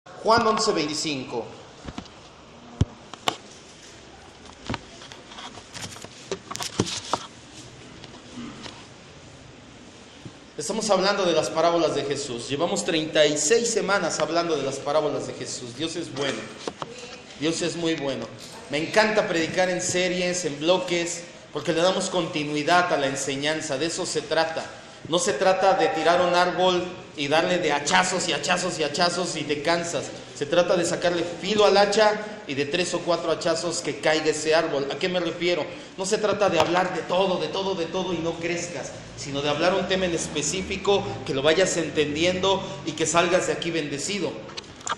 Juan 11:25. Estamos hablando de las parábolas de Jesús. Llevamos 36 semanas hablando de las parábolas de Jesús. Dios es bueno. Dios es muy bueno. Me encanta predicar en series, en bloques, porque le damos continuidad a la enseñanza. De eso se trata. No se trata de tirar un árbol y darle de hachazos y hachazos y hachazos y te cansas. Se trata de sacarle filo al hacha y de 3 o 4 hachazos que caiga ese árbol. ¿A qué me refiero? No se trata de hablar de todo y no crezcas, sino de hablar un tema en específico, que lo vayas entendiendo y que salgas de aquí bendecido.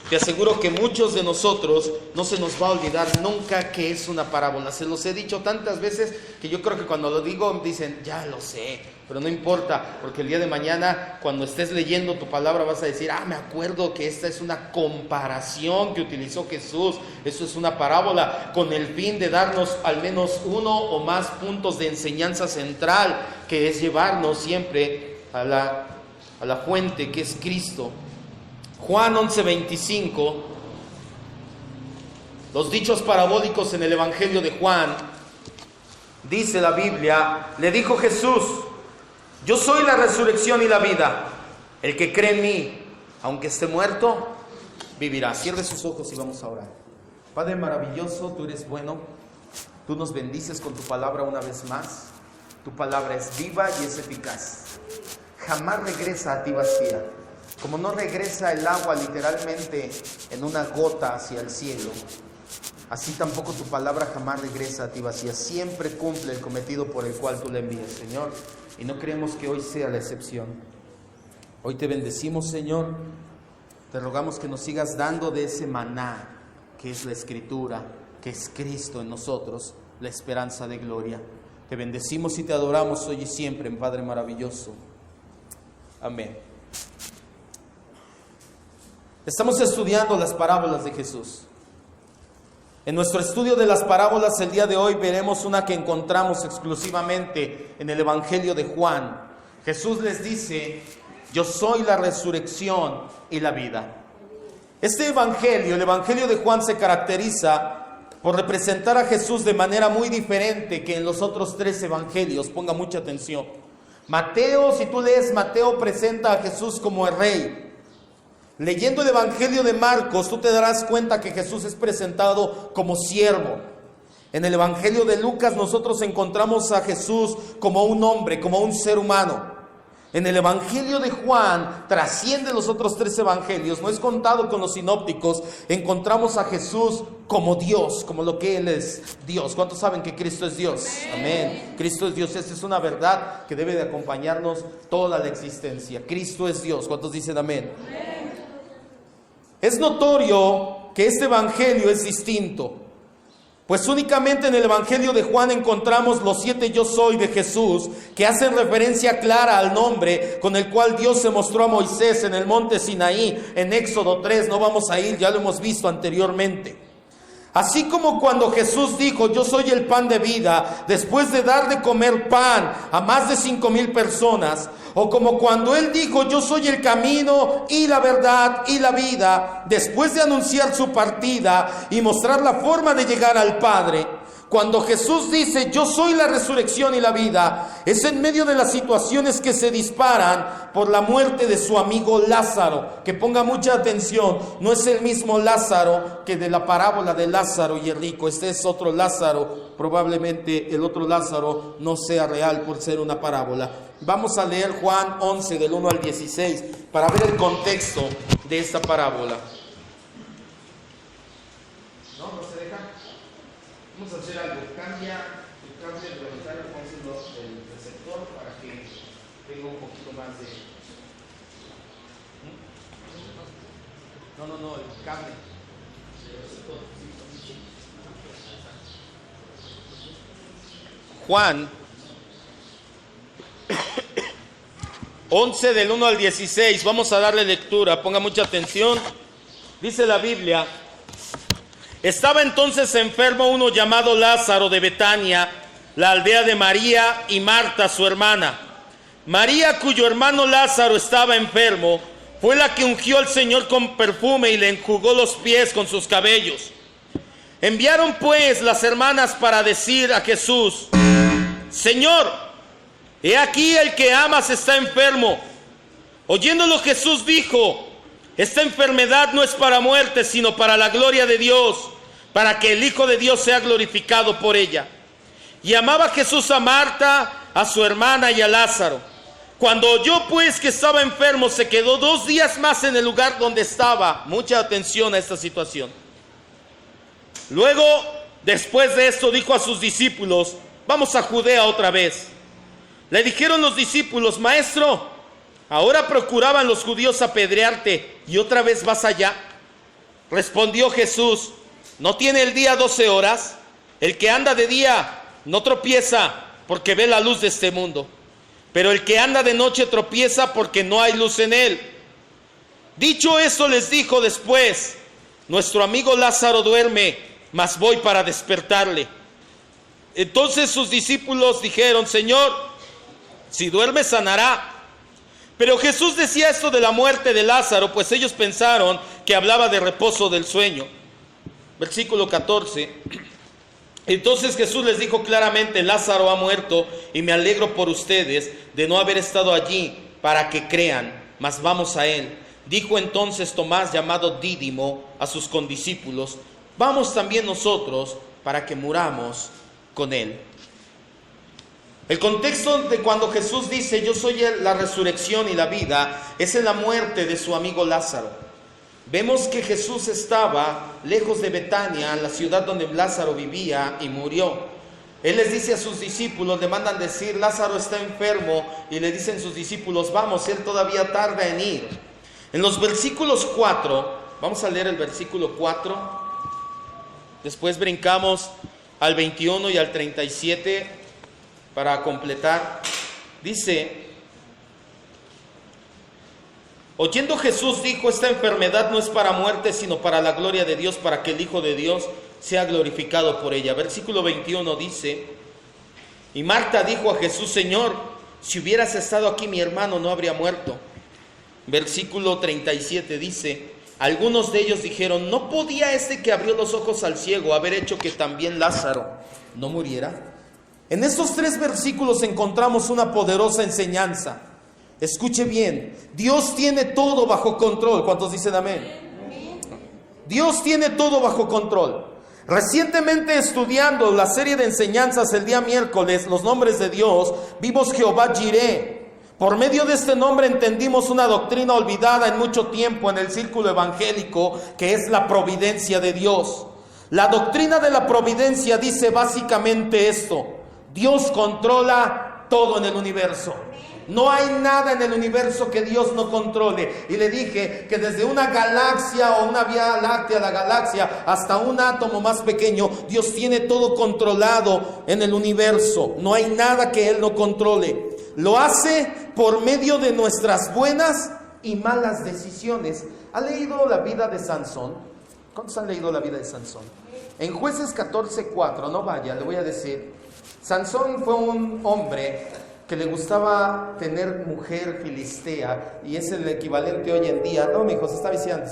Te aseguro que muchos de nosotros no se nos va a olvidar nunca que es una parábola. Se los he dicho tantas veces que yo creo que cuando lo digo dicen, ya lo sé, pero no importa, porque el día de mañana cuando estés leyendo tu palabra vas a decir, me acuerdo que esta es una comparación que utilizó Jesús. Eso es una parábola con el fin de darnos al menos uno o más puntos de enseñanza central, que es llevarnos siempre a la fuente que es Cristo. Juan 11:25, los dichos parabólicos en el Evangelio de Juan, dice la Biblia, le dijo Jesús, yo soy la resurrección y la vida, el que cree en mí, aunque esté muerto, vivirá. Cierre sus ojos y vamos a orar. Padre maravilloso, tú eres bueno, tú nos bendices con tu palabra una vez más, tu palabra es viva y es eficaz, jamás regresa a ti vacía. Como no regresa el agua literalmente en una gota hacia el cielo, así tampoco tu palabra jamás regresa a ti vacía. Siempre cumple el cometido por el cual tú la envías, Señor. Y no creemos que hoy sea la excepción. Hoy te bendecimos, Señor. Te rogamos que nos sigas dando de ese maná, que es la Escritura, que es Cristo en nosotros, la esperanza de gloria. Te bendecimos y te adoramos hoy y siempre, en Padre maravilloso. Amén. Estamos estudiando las parábolas de Jesús. En nuestro estudio de las parábolas el día de hoy veremos una que encontramos exclusivamente en el Evangelio de Juan. Jesús les dice, yo soy la resurrección y la vida. Este Evangelio, el Evangelio de Juan, se caracteriza por representar a Jesús de manera muy diferente que en los otros 3 evangelios. Ponga mucha atención. Mateo, si tú lees Mateo, presenta a Jesús como el rey. Leyendo el Evangelio de Marcos, tú te darás cuenta que Jesús es presentado como siervo. En el Evangelio de Lucas nosotros encontramos a Jesús como un hombre, como un ser humano. En el Evangelio de Juan, trasciende los otros 3 evangelios, no es contado con los sinópticos, encontramos a Jesús como Dios, como lo que Él es, Dios. ¿Cuántos saben que Cristo es Dios? Amén. Cristo es Dios. Esta es una verdad que debe de acompañarnos toda la existencia. Cristo es Dios. ¿Cuántos dicen amén? Amén. Es notorio que este evangelio es distinto, pues únicamente en el Evangelio de Juan encontramos los 7 yo soy de Jesús, que hacen referencia clara al nombre con el cual Dios se mostró a Moisés en el monte Sinaí, en Éxodo 3, no vamos a ir, ya lo hemos visto anteriormente. Así como cuando Jesús dijo, yo soy el pan de vida, después de dar de comer pan a más de 5,000 personas, o como cuando Él dijo, yo soy el camino y la verdad y la vida, después de anunciar su partida y mostrar la forma de llegar al Padre. Cuando Jesús dice, yo soy la resurrección y la vida, es en medio de las situaciones que se disparan por la muerte de su amigo Lázaro. Que ponga mucha atención, no es el mismo Lázaro que de la parábola de Lázaro y el rico. Este es otro Lázaro, probablemente el otro Lázaro no sea real por ser una parábola. Vamos a leer Juan 11 del 1 al 16 para ver el contexto de esta parábola. Vamos a hacer algo, cambia el cable de voluntario, pónselo del receptor para que tenga un poquito más de... No, el cable del receptor. Juan 11 del 1 al 16, vamos a darle lectura, ponga mucha atención. Dice la Biblia: estaba entonces enfermo uno llamado Lázaro de Betania, la aldea de María y Marta su hermana. María, cuyo hermano Lázaro estaba enfermo, fue la que ungió al Señor con perfume y le enjugó los pies con sus cabellos. Enviaron pues las hermanas para decir a Jesús: Señor, he aquí el que amas está enfermo. Oyéndolo Jesús dijo: esta enfermedad no es para muerte, sino para la gloria de Dios, para que el Hijo de Dios sea glorificado por ella. Y amaba Jesús a Marta, a su hermana y a Lázaro. Cuando oyó pues que estaba enfermo, se quedó 2 días más en el lugar donde estaba. Mucha atención a esta situación. Luego, después de esto, dijo a sus discípulos: vamos a Judea otra vez. Le dijeron los discípulos: Maestro, ahora procuraban los judíos apedrearte, ¿y otra vez vas allá? Respondió Jesús: ¿no tiene el día 12 horas? El que anda de día no tropieza, porque ve la luz de este mundo. Pero el que anda de noche tropieza, porque no hay luz en él. Dicho esto, les dijo después: nuestro amigo Lázaro duerme, mas voy para despertarle. Entonces sus discípulos dijeron: Señor, si duerme sanará. Pero Jesús decía esto de la muerte de Lázaro, pues ellos pensaron que hablaba de reposo del sueño. Versículo 14. Entonces Jesús les dijo claramente: Lázaro ha muerto, y me alegro por ustedes de no haber estado allí para que crean, mas vamos a él. Dijo entonces Tomás, llamado Dídimo, a sus condiscípulos: vamos también nosotros para que muramos con él. El contexto de cuando Jesús dice: yo soy la resurrección y la vida, es en la muerte de su amigo Lázaro. Vemos que Jesús estaba lejos de Betania, la ciudad donde Lázaro vivía, y murió. Él les dice a sus discípulos, le mandan decir: Lázaro está enfermo, y le dicen sus discípulos: vamos, él todavía tarda en ir. En los versículos 4, vamos a leer el versículo 4, después brincamos al 21 y al 37 para completar. Dice: oyendo Jesús dijo: esta enfermedad no es para muerte, sino para la gloria de Dios, para que el Hijo de Dios sea glorificado por ella. Versículo 21 dice: y Marta dijo a Jesús: Señor, si hubieras estado aquí, mi hermano no habría muerto. Versículo 37 dice: algunos de ellos dijeron: ¿no podía este que abrió los ojos al ciego haber hecho que también Lázaro no muriera? En estos 3 versículos encontramos una poderosa enseñanza. Escuche bien: Dios tiene todo bajo control. ¿Cuántos dicen amén? Dios tiene todo bajo control. Recientemente, estudiando la serie de enseñanzas el día miércoles, los nombres de Dios, vimos Jehová Jireh. Por medio de este nombre entendimos una doctrina olvidada en mucho tiempo en el círculo evangélico, que es la providencia de Dios. La doctrina de la providencia dice básicamente esto: Dios controla todo en el universo. No hay nada en el universo que Dios no controle. Y le dije que desde una galaxia o una vía láctea, la galaxia, hasta un átomo más pequeño, Dios tiene todo controlado en el universo. No hay nada que Él no controle. Lo hace por medio de nuestras buenas y malas decisiones. ¿Ha leído la vida de Sansón? ¿Cuántos han leído la vida de Sansón? En Jueces 14:4, no vaya, le voy a decir. Sansón fue un hombre que le gustaba tener mujer filistea, y es el equivalente hoy en día. No, mijo, se está viciando.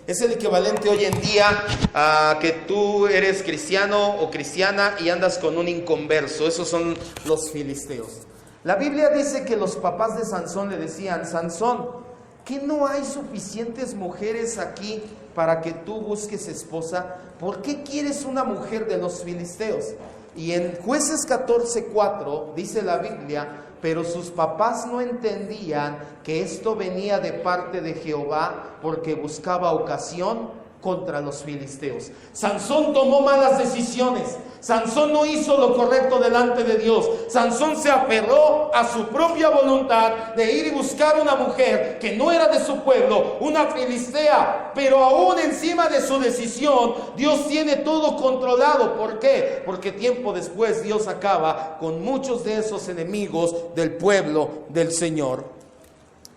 Es el equivalente hoy en día a que tú eres cristiano o cristiana y andas con un inconverso. Esos son los filisteos. La Biblia dice que los papás de Sansón le decían: Sansón, ¿qué no hay suficientes mujeres aquí para que tú busques esposa? ¿Por qué quieres una mujer de los filisteos? Y en Jueces 14:4 dice la Biblia: pero sus papás no entendían que esto venía de parte de Jehová, porque buscaba ocasión contra los filisteos. Sansón tomó malas decisiones. Sansón no hizo lo correcto delante de Dios. Sansón se aferró a su propia voluntad de ir y buscar una mujer que no era de su pueblo, una filistea. Pero aún encima de su decisión, Dios tiene todo controlado. ¿Por qué? Porque tiempo después Dios acaba con muchos de esos enemigos del pueblo del Señor.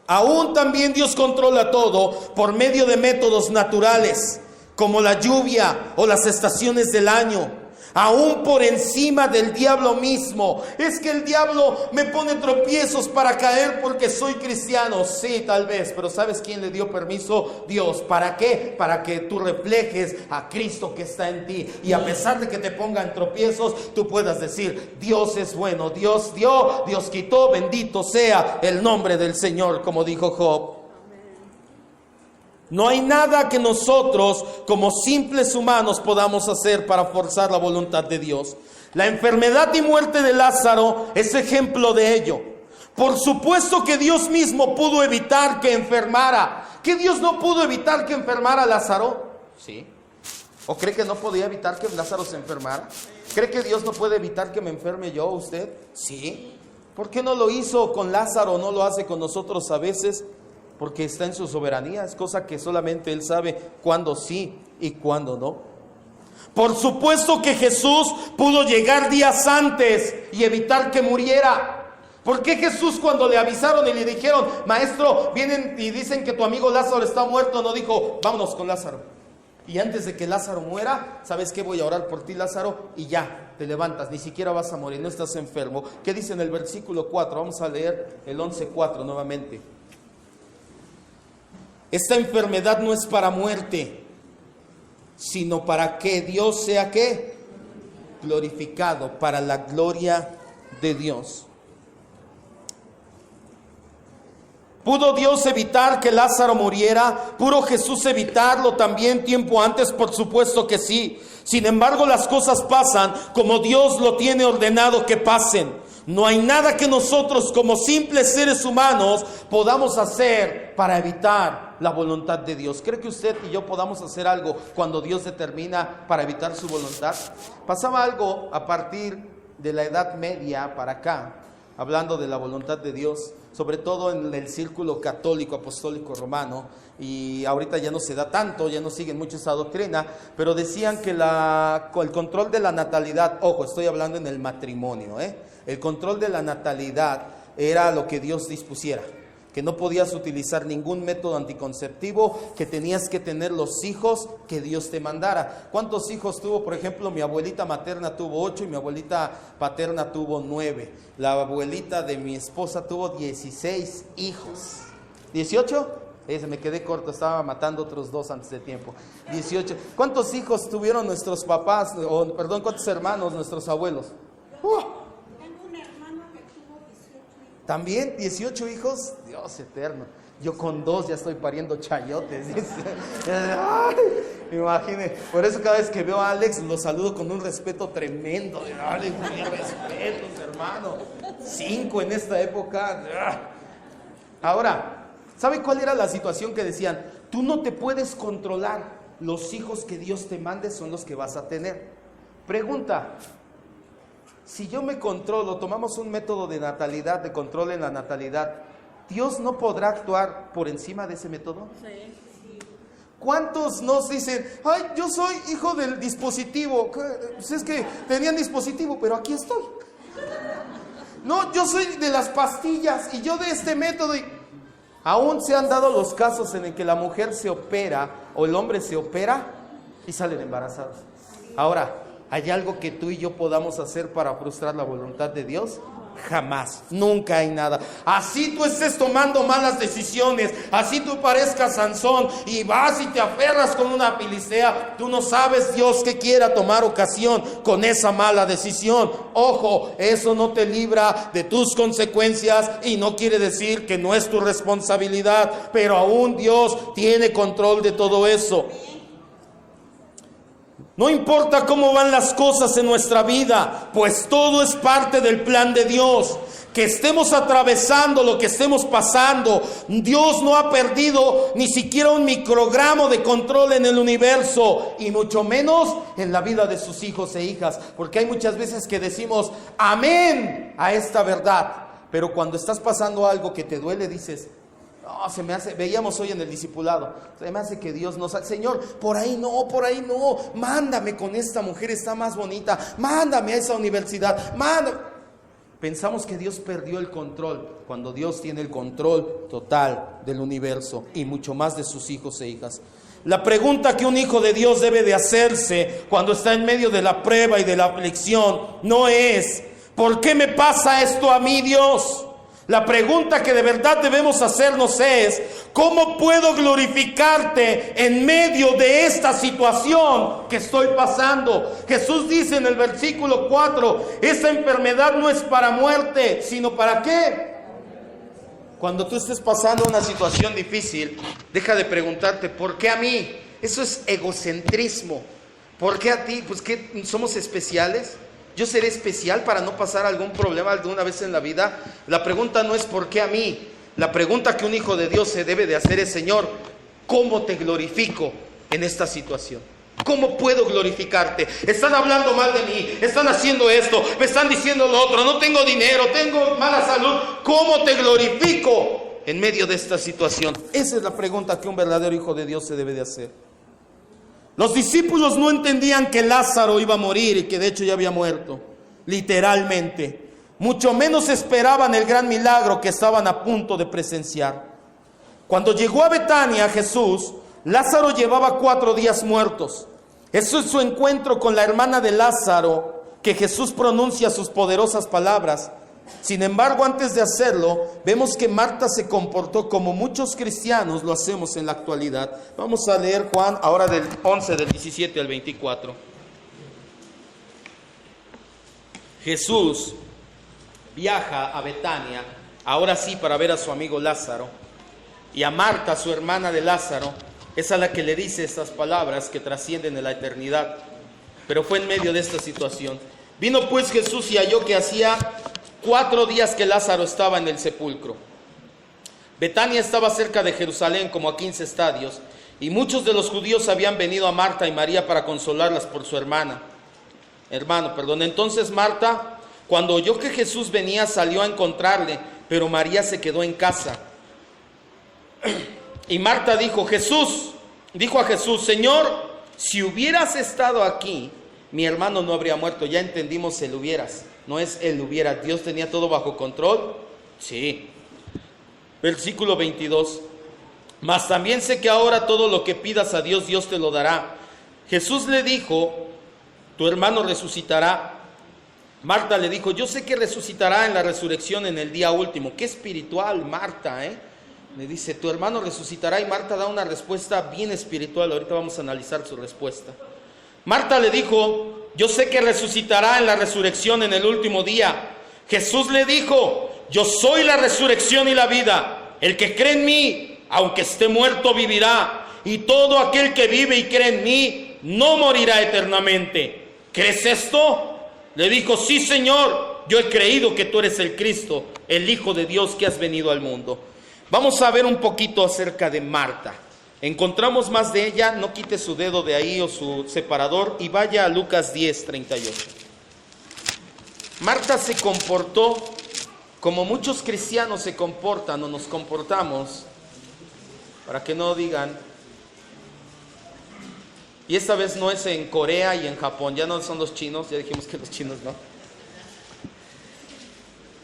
Aún también Dios controla todo por medio de métodos naturales, como la lluvia o las estaciones del año. aún por encima del diablo mismo. Es que el diablo me pone tropiezos para caer porque soy cristiano. Sí, tal vez, pero ¿sabes quién le dio permiso? Dios. ¿Para qué? Para que tú reflejes a Cristo que está en ti, y a pesar de que te pongan tropiezos, tú puedas decir: Dios es bueno, Dios dio, Dios quitó, bendito sea el nombre del Señor, como dijo Job. No hay nada que nosotros como simples humanos podamos hacer para forzar la voluntad de Dios. La enfermedad y muerte de Lázaro es ejemplo de ello. Por supuesto que Dios mismo pudo evitar que enfermara. ¿Que Dios no pudo evitar que enfermara a Lázaro? Sí. ¿O cree que no podía evitar que Lázaro se enfermara? ¿Cree que Dios no puede evitar que me enferme yo o usted? Sí. ¿Por qué no lo hizo con Lázaro, no lo hace con nosotros a veces? Porque está en su soberanía, es cosa que solamente Él sabe cuándo sí y cuándo no. Por supuesto que Jesús pudo llegar días antes y evitar que muriera. ¿Por qué Jesús, cuando le avisaron y le dijeron: maestro, vienen y dicen que tu amigo Lázaro está muerto, no dijo: vámonos con Lázaro? Y antes de que Lázaro muera, ¿sabes qué? Voy a orar por ti, Lázaro, y ya, te levantas, ni siquiera vas a morir, no estás enfermo. ¿Qué dice en el versículo 4? Vamos a leer el 11:4 nuevamente. Esta enfermedad no es para muerte, sino para que Dios sea, ¿qué? Glorificado, para la gloria de Dios. ¿Pudo Dios evitar que Lázaro muriera? ¿Pudo Jesús evitarlo también tiempo antes? Por supuesto que sí. Sin embargo, las cosas pasan como Dios lo tiene ordenado que pasen. No hay nada que nosotros como simples seres humanos podamos hacer para evitar la voluntad de Dios. ¿Cree que usted y yo podamos hacer algo cuando Dios determina para evitar su voluntad? Pasaba algo a partir de la Edad Media para acá, hablando de la voluntad de Dios, sobre todo en el círculo católico, apostólico, romano, y ahorita ya no se da tanto, ya no siguen mucho esa doctrina, pero decían que el control de la natalidad, ojo, estoy hablando en el matrimonio, el control de la natalidad era lo que Dios dispusiera, que no podías utilizar ningún método anticonceptivo, que tenías que tener los hijos que Dios te mandara. ¿Cuántos hijos tuvo? Por ejemplo, mi abuelita materna tuvo 8 y mi abuelita paterna tuvo 9. La abuelita de mi esposa tuvo 16 hijos. ¿18? Se me quedé corto, estaba matando otros 2 antes de tiempo. 18. ¿Cuántos hijos tuvieron nuestros papás, cuántos hermanos nuestros abuelos? ¿También 18 hijos? Dios eterno. Yo con 2 ya estoy pariendo chayotes. Ay, imagine. Por eso cada vez que veo a Alex lo saludo con un respeto tremendo. Alex, mis respetos, hermano. 5 en esta época. Ahora, ¿sabe cuál era la situación que decían? Tú no te puedes controlar. Los hijos que Dios te mande son los que vas a tener. Pregunta: si yo me controlo, tomamos un método de natalidad, de control en la natalidad, ¿Dios no podrá actuar por encima de ese método? Sí. ¿Cuántos nos dicen: ay, yo soy hijo del dispositivo? Pues es que tenían dispositivo, pero aquí estoy. No, yo soy de las pastillas y yo de este método. Y aún se han dado los casos en el que la mujer se opera o el hombre se opera y salen embarazados. Ahora, ¿hay algo que tú y yo podamos hacer para frustrar la voluntad de Dios? Jamás, nunca hay nada. Así tú estés tomando malas decisiones, así tú parezcas Sansón y vas y te aferras con una filistea, tú no sabes Dios que quiera tomar ocasión con esa mala decisión. Ojo, eso no te libra de tus consecuencias y no quiere decir que no es tu responsabilidad, pero aún Dios tiene control de todo eso. No importa cómo van las cosas en nuestra vida, pues todo es parte del plan de Dios. Que estemos atravesando lo que estemos pasando, Dios no ha perdido ni siquiera un microgramo de control en el universo, y mucho menos en la vida de sus hijos e hijas. Porque hay muchas veces que decimos amén a esta verdad, pero cuando estás pasando algo que te duele dices: no, se me hace, veíamos hoy en el discipulado, se me hace que Dios nos... Señor, por ahí no, mándame con esta mujer, está más bonita, mándame a esa universidad, mándame. Pensamos que Dios perdió el control, cuando Dios tiene el control total del universo y mucho más de sus hijos e hijas. La pregunta que un hijo de Dios debe de hacerse cuando está en medio de la prueba y de la aflicción no es: ¿por qué me pasa esto a mí, Dios? La pregunta que de verdad debemos hacernos es: ¿cómo puedo glorificarte en medio de esta situación que estoy pasando? Jesús dice en el versículo 4, esta enfermedad no es para muerte, sino ¿para qué? Cuando tú estés pasando una situación difícil, deja de preguntarte: ¿por qué a mí? Eso es egocentrismo. ¿Por qué a ti? Pues ¿qué? ¿Somos especiales? ¿Yo seré especial para no pasar algún problema alguna vez en la vida? La pregunta no es ¿por qué a mí? La pregunta que un hijo de Dios se debe de hacer es: Señor, ¿cómo te glorifico en esta situación? ¿Cómo puedo glorificarte? Están hablando mal de mí, están haciendo esto, me están diciendo lo otro, no tengo dinero, tengo mala salud. ¿Cómo te glorifico en medio de esta situación? Esa es la pregunta que un verdadero hijo de Dios se debe de hacer. Los discípulos no entendían que Lázaro iba a morir y que de hecho ya había muerto, literalmente. Mucho menos esperaban el gran milagro que estaban a punto de presenciar. Cuando llegó a Betania Jesús, Lázaro llevaba 4 días muertos. Eso es su encuentro con la hermana de Lázaro, que Jesús pronuncia sus poderosas palabras. Sin embargo, antes de hacerlo, vemos que Marta se comportó como muchos cristianos lo hacemos en la actualidad. Vamos a leer Juan ahora del 11, del 17 al 24. Jesús viaja a Betania, ahora sí para ver a su amigo Lázaro. Y a Marta, su hermana de Lázaro, es a la que le dice estas palabras que trascienden en la eternidad. Pero fue en medio de esta situación. Vino pues Jesús y halló que hacía 4 días que Lázaro estaba en el sepulcro. Betania estaba cerca de Jerusalén, como a 15 estadios, y muchos de los judíos habían venido a Marta y María para consolarlas por su hermano. Entonces Marta, cuando oyó que Jesús venía, salió a encontrarle, pero María se quedó en casa. Y Marta dijo a Jesús: Señor, si hubieras estado aquí, mi hermano no habría muerto. Ya entendimos el hubieras, no es el hubiera. ¿Dios tenía todo bajo control? Sí. Versículo 22. Mas también sé que ahora todo lo que pidas a Dios, Dios te lo dará. Jesús le dijo: tu hermano resucitará. Marta le dijo: yo sé que resucitará en la resurrección en el día último. Qué espiritual Marta, Le dice: tu hermano resucitará. Y Marta da una respuesta bien espiritual. Ahorita vamos a analizar su respuesta. Marta le dijo: yo sé que resucitará en la resurrección en el último día. Jesús le dijo: yo soy la resurrección y la vida. El que cree en mí, aunque esté muerto, vivirá. Y todo aquel que vive y cree en mí, no morirá eternamente. ¿Crees esto? Le dijo: sí, Señor, yo he creído que tú eres el Cristo, el Hijo de Dios que has venido al mundo. Vamos a ver un poquito acerca de Marta. Encontramos más de ella. No quite su dedo de ahí o su separador y vaya a Lucas 10, 38. Marta se comportó como muchos cristianos se comportan o nos comportamos, para que no digan. Y esta vez no es en Corea y en Japón, ya no son los chinos, ya dijimos que los chinos no.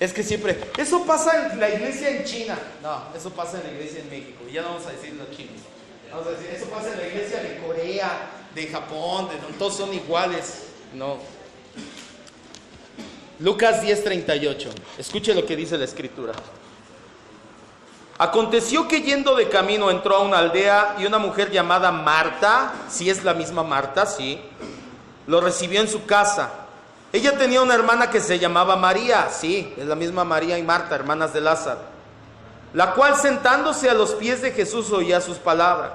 Es que siempre, eso pasa en la iglesia en China. No, eso pasa en la iglesia en México. Y ya no vamos a decir los chinos. Vamos a decir, eso pasa en la iglesia de Corea, de Japón, todos son iguales. No. Lucas 10:38. Escuche lo que dice la escritura. Aconteció que yendo de camino entró a una aldea y una mujer llamada Marta, si es la misma Marta, sí, lo recibió en su casa. Ella tenía una hermana que se llamaba María, sí, es la misma María y Marta, hermanas de Lázaro, la cual sentándose a los pies de Jesús oía sus palabras.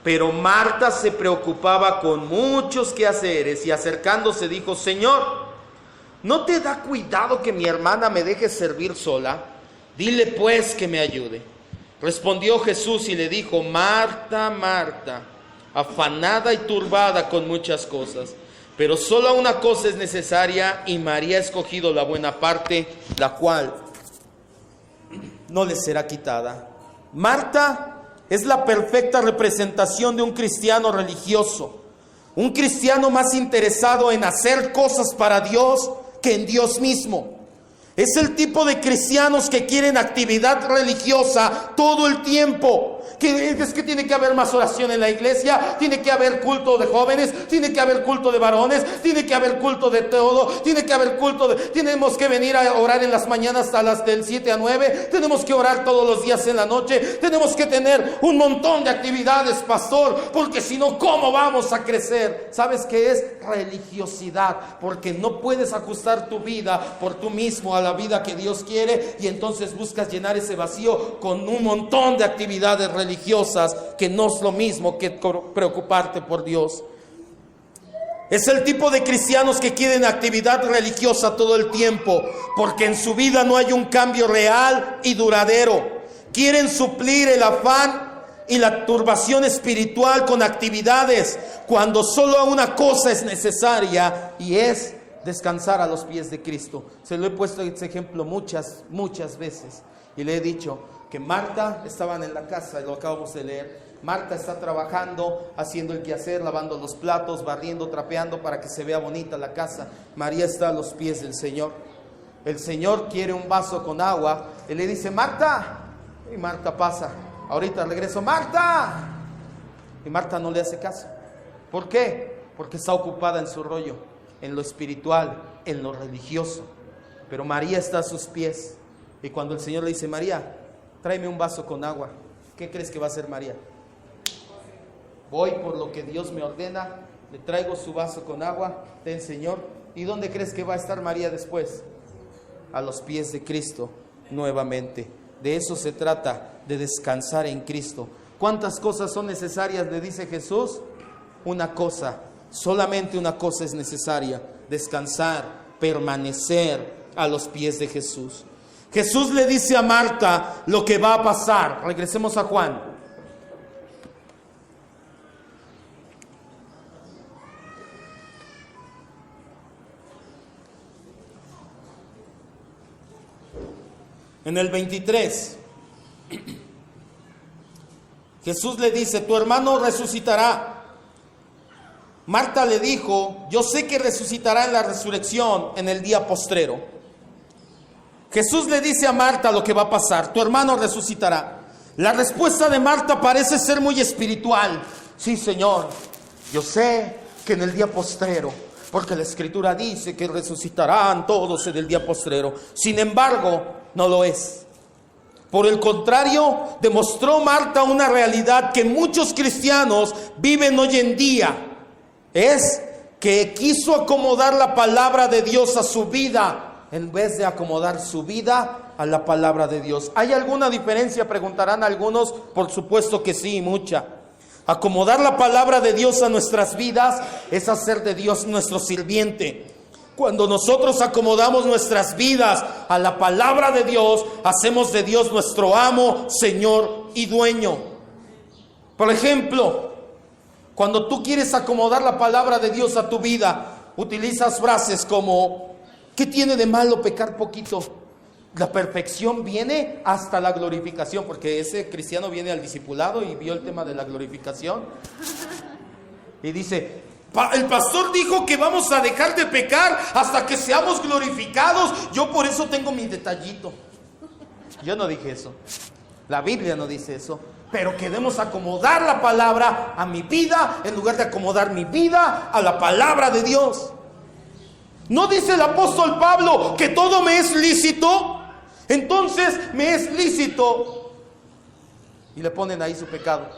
Pero Marta se preocupaba con muchos quehaceres y acercándose dijo: Señor, ¿no te da cuidado que mi hermana me deje servir sola? Dile pues que me ayude. Respondió Jesús y le dijo: Marta, Marta, afanada y turbada con muchas cosas, pero solo una cosa es necesaria, y María ha escogido la buena parte, la cual no le será quitada. Marta es la perfecta representación de un cristiano religioso, un cristiano más interesado en hacer cosas para Dios que en Dios mismo. Es el tipo de cristianos que quieren actividad religiosa todo el tiempo, Que es que tiene que haber más oración en la iglesia, tiene que haber culto de jóvenes, tiene que haber culto de varones, tiene que haber culto de todo, tiene que haber tenemos que venir a orar en las mañanas a las del 7 a 9, tenemos que orar todos los días en la noche, tenemos que tener un montón de actividades, pastor, porque si no, ¿cómo vamos a crecer? ¿Sabes qué es? Religiosidad, porque no puedes ajustar tu vida por tú mismo a la vida que Dios quiere, y entonces buscas llenar ese vacío con un montón de actividades religiosas que no es lo mismo que preocuparte por Dios. Es el tipo de cristianos que quieren actividad religiosa todo el tiempo, porque en su vida no hay un cambio real y duradero. Quieren suplir el afán y la turbación espiritual con actividades, cuando solo una cosa es necesaria, y es descansar a los pies de Cristo. Se lo he puesto ese ejemplo muchas veces, y le he dicho que Marta, estaban en la casa, lo acabamos de leer, Marta está trabajando, haciendo el quehacer, lavando los platos, barriendo, trapeando para que se vea bonita la casa. María está a los pies del Señor. El Señor quiere un vaso con agua, y le dice: Marta, y Marta pasa, ahorita regreso, Marta, y Marta no le hace caso. ¿Por qué? Porque está ocupada en su rollo, en lo espiritual, en lo religioso. Pero María está a sus pies, y cuando el Señor le dice: María, tráeme un vaso con agua, ¿qué crees que va a hacer María? Voy por lo que Dios me ordena, le traigo su vaso con agua, ten, Señor. ¿Y dónde crees que va a estar María después? A los pies de Cristo nuevamente. De eso se trata, de descansar en Cristo. ¿Cuántas cosas son necesarias? Le dice Jesús. Una cosa, solamente una cosa es necesaria: descansar, permanecer a los pies de Jesús. Jesús le dice a Marta lo que va a pasar. Regresemos a Juan. En el 23, Jesús le dice: tu hermano resucitará. Marta le dijo: yo sé que resucitará en la resurrección en el día postrero. Jesús le dice a Marta lo que va a pasar: tu hermano resucitará. La respuesta de Marta parece ser muy espiritual. Sí, Señor, yo sé que en el día postrero, porque la Escritura dice que resucitarán todos en el día postrero. Sin embargo, no lo es. Por el contrario, demostró Marta una realidad que muchos cristianos viven hoy en día. Es que quiso acomodar la palabra de Dios a su vida, en vez de acomodar su vida a la palabra de Dios. ¿Hay alguna diferencia?, preguntarán algunos. Por supuesto que sí, mucha. Acomodar la palabra de Dios a nuestras vidas es hacer de Dios nuestro sirviente. Cuando nosotros acomodamos nuestras vidas a la palabra de Dios, hacemos de Dios nuestro amo, Señor y dueño. Por ejemplo, cuando tú quieres acomodar la palabra de Dios a tu vida, utilizas frases como: ¿qué tiene de malo pecar poquito? La perfección viene hasta la glorificación, porque ese cristiano viene al discipulado y vio el tema de la glorificación. Y dice: el pastor dijo que vamos a dejar de pecar hasta que seamos glorificados. Yo por eso tengo mi detallito. Yo no dije eso. La Biblia no dice eso. Pero queremos acomodar la palabra a mi vida en lugar de acomodar mi vida a la palabra de Dios. ¿No dice el apóstol Pablo que todo me es lícito? Entonces me es lícito. Y le ponen ahí su pecado.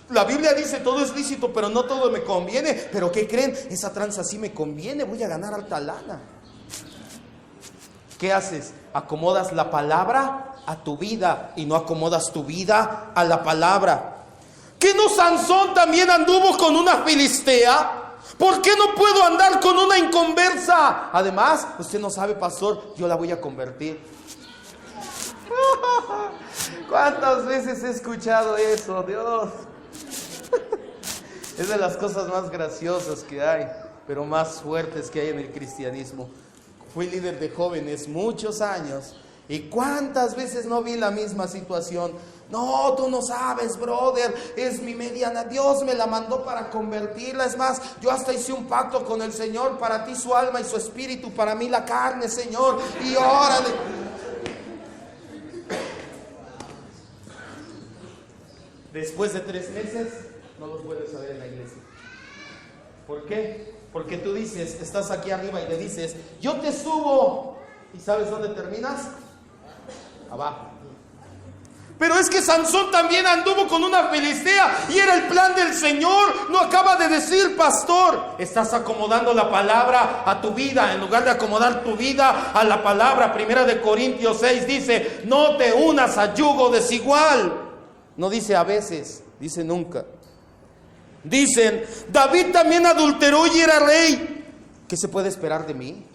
La Biblia dice: todo es lícito, pero no todo me conviene. ¿Pero qué creen? Esa tranza sí me conviene, voy a ganar alta lana. ¿Qué haces? Acomodas la palabra a tu vida y no acomodas tu vida a la palabra. ¿Qué no Sansón también anduvo con una filistea? ¿Por qué no puedo andar con una inconversa? Además, usted no sabe, pastor, yo la voy a convertir. ¿Cuántas veces he escuchado eso, Dios? Es de las cosas más graciosas que hay, pero más fuertes que hay en el cristianismo. Fui líder de jóvenes muchos años, y cuántas veces no vi la misma situación. No, tú no sabes, brother, es mi mediana, Dios me la mandó para convertirla. Es más, yo hasta hice un pacto con el Señor: para ti su alma y su espíritu, para mí la carne, Señor. Y órale. Después de 3 meses, no los vuelves a ver en la iglesia. ¿Por qué? Porque tú dices, estás aquí arriba y le dices, yo te subo. ¿Y sabes dónde terminas? Abajo. Pero es que Sansón también anduvo con una filistea y era el plan del Señor. No acaba de decir, pastor. Estás acomodando la palabra a tu vida en lugar de acomodar tu vida a la palabra. 1 Corintios 6 dice, no te unas a yugo desigual. No dice a veces, dice nunca. Dicen, David también adulteró y era rey. ¿Qué se puede esperar de mí?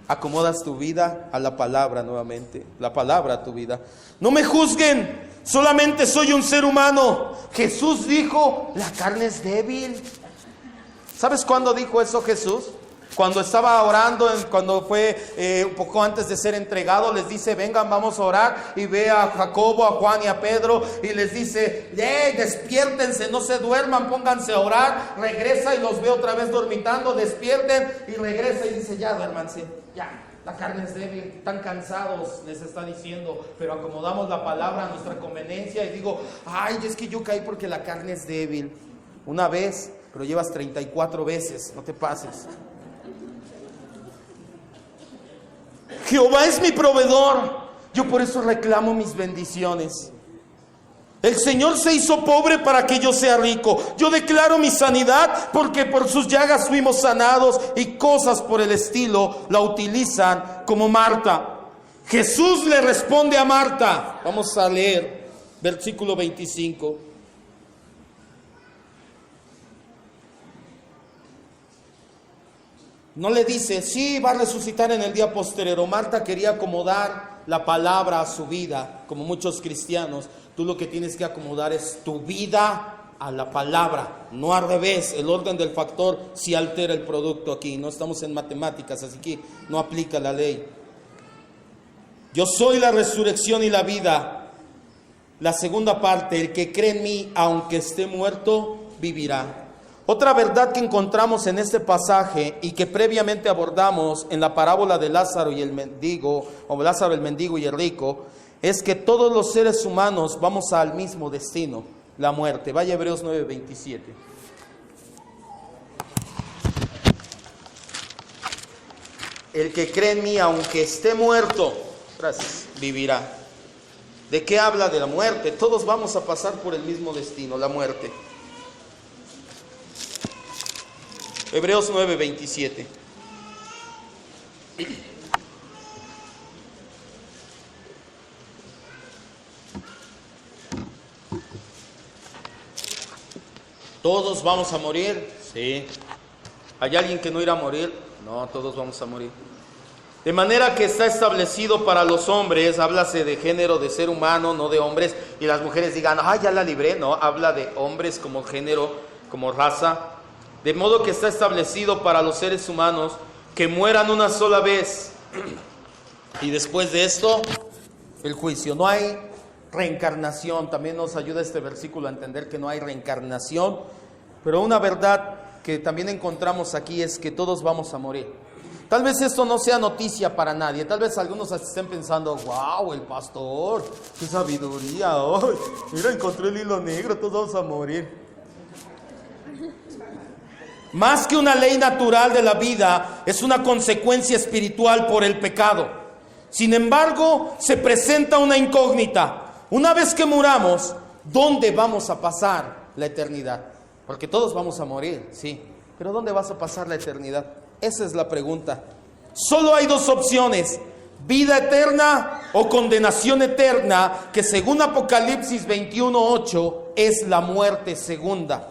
Acomodas tu vida a la palabra nuevamente. La palabra a tu vida. No me juzguen, solamente soy un ser humano. Jesús dijo, la carne es débil. ¿Sabes cuándo dijo eso Jesús? Cuando estaba orando, cuando fue un poco antes de ser entregado, les dice, vengan, vamos a orar. Y ve a Jacobo, a Juan y a Pedro y les dice, despiértense, no se duerman, pónganse a orar. Regresa y los ve otra vez dormitando, despierten y regresa y dice, ya duérmanse, ya. La carne es débil, están cansados, les está diciendo, pero acomodamos la palabra a nuestra conveniencia y digo, ay, es que yo caí porque la carne es débil. Una vez, pero llevas 34 veces, no te pases. Jehová es mi proveedor, yo por eso reclamo mis bendiciones. El Señor se hizo pobre para que yo sea rico. Yo declaro mi sanidad porque por sus llagas fuimos sanados, y cosas por el estilo la utilizan como Marta. Jesús le responde a Marta. Vamos a leer versículo 25. No le dice, sí, va a resucitar en el día posterior. Marta quería acomodar la palabra a su vida, como muchos cristianos. Tú lo que tienes que acomodar es tu vida a la palabra, no al revés. El orden del factor sí altera el producto aquí. No estamos en matemáticas, así que no aplica la ley. Yo soy la resurrección y la vida. La segunda parte, el que cree en mí, aunque esté muerto, vivirá. Otra verdad que encontramos en este pasaje y que previamente abordamos en la parábola de Lázaro y el mendigo, o Lázaro el mendigo y el rico, es que todos los seres humanos vamos al mismo destino, la muerte. Vaya a Hebreos 9:27. El que cree en mí, aunque esté muerto, gracias, vivirá. ¿De qué habla? De la muerte. Todos vamos a pasar por el mismo destino, la muerte. Hebreos 9:27. ¿Todos vamos a morir? Sí. ¿Hay alguien que no irá a morir? No, todos vamos a morir. De manera que está establecido para los hombres, háblase de género, de ser humano, no de hombres, y las mujeres digan, ya la libré. No, habla de hombres como género, como raza. De modo que está establecido para los seres humanos que mueran una sola vez. Y después de esto, el juicio. No hay reencarnación. También nos ayuda este versículo a entender que no hay reencarnación. Pero una verdad que también encontramos aquí es que todos vamos a morir. Tal vez esto no sea noticia para nadie. Tal vez algunos estén pensando, wow, el pastor, qué sabiduría. Mira, encontré el hilo negro, todos vamos a morir. Más que una ley natural de la vida, es una consecuencia espiritual por el pecado. Sin embargo, se presenta una incógnita. Una vez que muramos, ¿dónde vamos a pasar la eternidad? Porque todos vamos a morir, sí. Pero ¿dónde vas a pasar la eternidad? Esa es la pregunta. Solo hay dos opciones: vida eterna o condenación eterna, que según Apocalipsis 21:8 es la muerte segunda.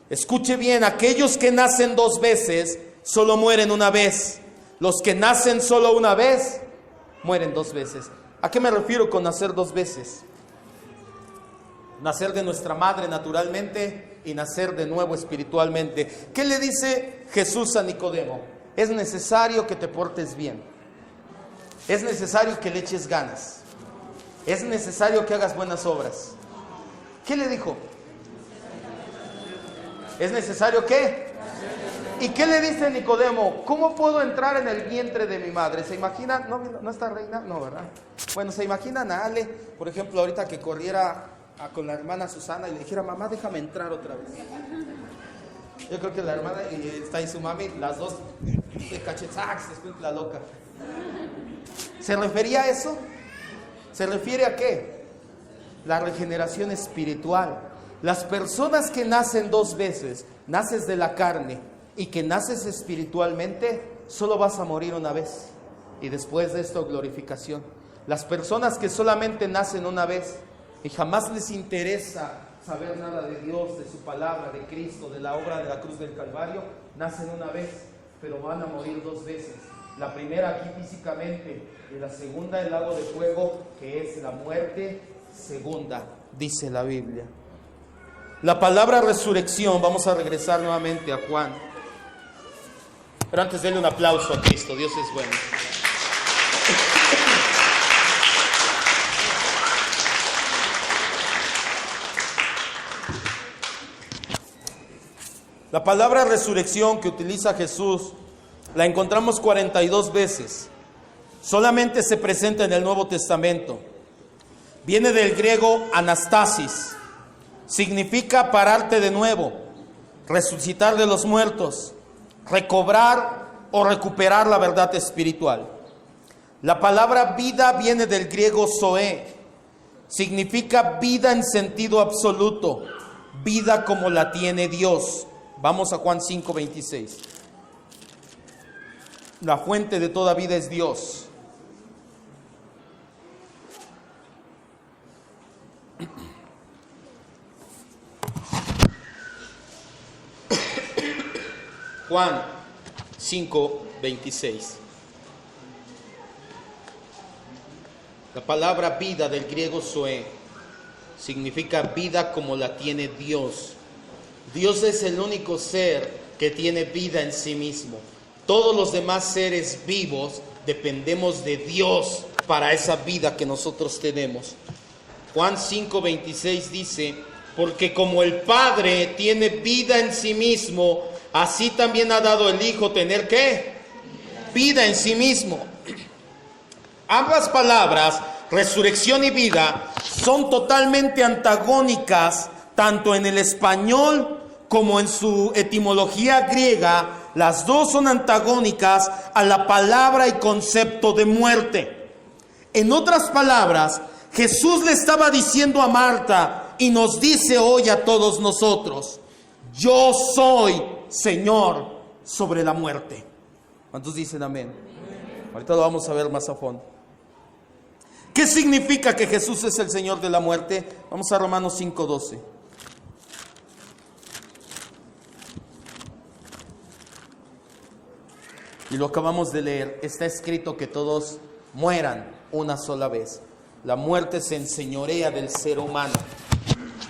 Escuche bien, aquellos que nacen 2 veces solo mueren una vez. Los que nacen solo una vez mueren 2 veces. ¿A qué me refiero con nacer 2 veces? Nacer de nuestra madre naturalmente y nacer de nuevo espiritualmente. ¿Qué le dice Jesús a Nicodemo? Es necesario que te portes bien. Es necesario que le eches ganas. Es necesario que hagas buenas obras. ¿Qué le dijo? ¿Es necesario qué? ¿Y qué le dice Nicodemo? ¿Cómo puedo entrar en el vientre de mi madre? ¿Se imaginan? ¿No está Reina? No, ¿verdad? Bueno, ¿se imaginan a Ale, por ejemplo, ahorita que corriera con la hermana Susana y le dijera, mamá, déjame entrar otra vez? Yo creo que la hermana, y está ahí su mami, las dos de cachetax, después la loca. ¿Se refería a eso? ¿Se refiere a qué? La regeneración espiritual. Las personas que nacen dos veces, naces de la carne y que naces espiritualmente, solo vas a morir una vez. Y después de esto, glorificación. Las personas que solamente nacen una vez y jamás les interesa saber nada de Dios, de su palabra, de Cristo, de la obra de la cruz del Calvario, nacen una vez, pero van a morir dos veces. La primera aquí físicamente y la segunda el lago de fuego, que es la muerte segunda, dice la Biblia. La palabra resurrección, vamos a regresar nuevamente a Juan. Pero antes denle un aplauso a Cristo, Dios es bueno. La palabra resurrección que utiliza Jesús la encontramos 42 veces. Solamente se presenta en el Nuevo Testamento. Viene del griego anastasis. Significa pararte de nuevo, resucitar de los muertos, recobrar o recuperar la verdad espiritual. La palabra vida viene del griego zoe. Significa vida en sentido absoluto, vida como la tiene Dios. Vamos a Juan 5:26. La fuente de toda vida es Dios. Juan 5:26. La palabra vida del griego zoe significa vida como la tiene Dios. Dios es el único ser que tiene vida en sí mismo. Todos los demás seres vivos dependemos de Dios para esa vida que nosotros tenemos. Juan 5:26 dice, porque como el Padre tiene vida en sí mismo, así también ha dado el Hijo tener ¿qué? Vida en sí mismo. Ambas palabras, resurrección y vida, son totalmente antagónicas, tanto en el español como en su etimología griega. Las dos son antagónicas a la palabra y concepto de muerte. En otras palabras, Jesús le estaba diciendo a Marta y nos dice hoy a todos nosotros, yo soy Señor sobre la muerte. ¿Cuántos dicen amén? Ahorita lo vamos a ver más a fondo. ¿Qué significa que Jesús es el Señor de la muerte? Vamos a Romanos 5:12. Y lo acabamos de leer, está escrito que todos mueran una sola vez. La muerte se enseñorea del ser humano.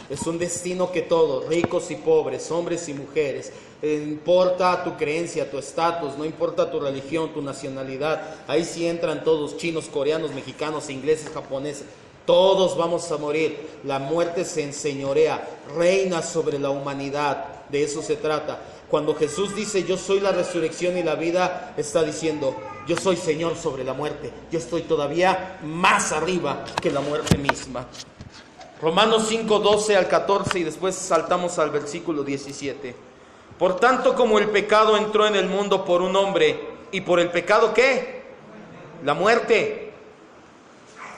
Es un destino que todos, ricos y pobres, hombres y mujeres, no importa tu creencia, tu estatus, no importa tu religión, tu nacionalidad, ahí sí entran todos, chinos, coreanos, mexicanos, ingleses, japoneses, todos vamos a morir. La muerte se enseñorea, reina sobre la humanidad, de eso se trata. Cuando Jesús dice, yo soy la resurrección y la vida, está diciendo, yo soy Señor sobre la muerte. Yo estoy todavía más arriba que la muerte misma. Romanos 5:12 al 14 y después saltamos al versículo 17. Por tanto, como el pecado entró en el mundo por un hombre, y por el pecado, ¿qué? La muerte.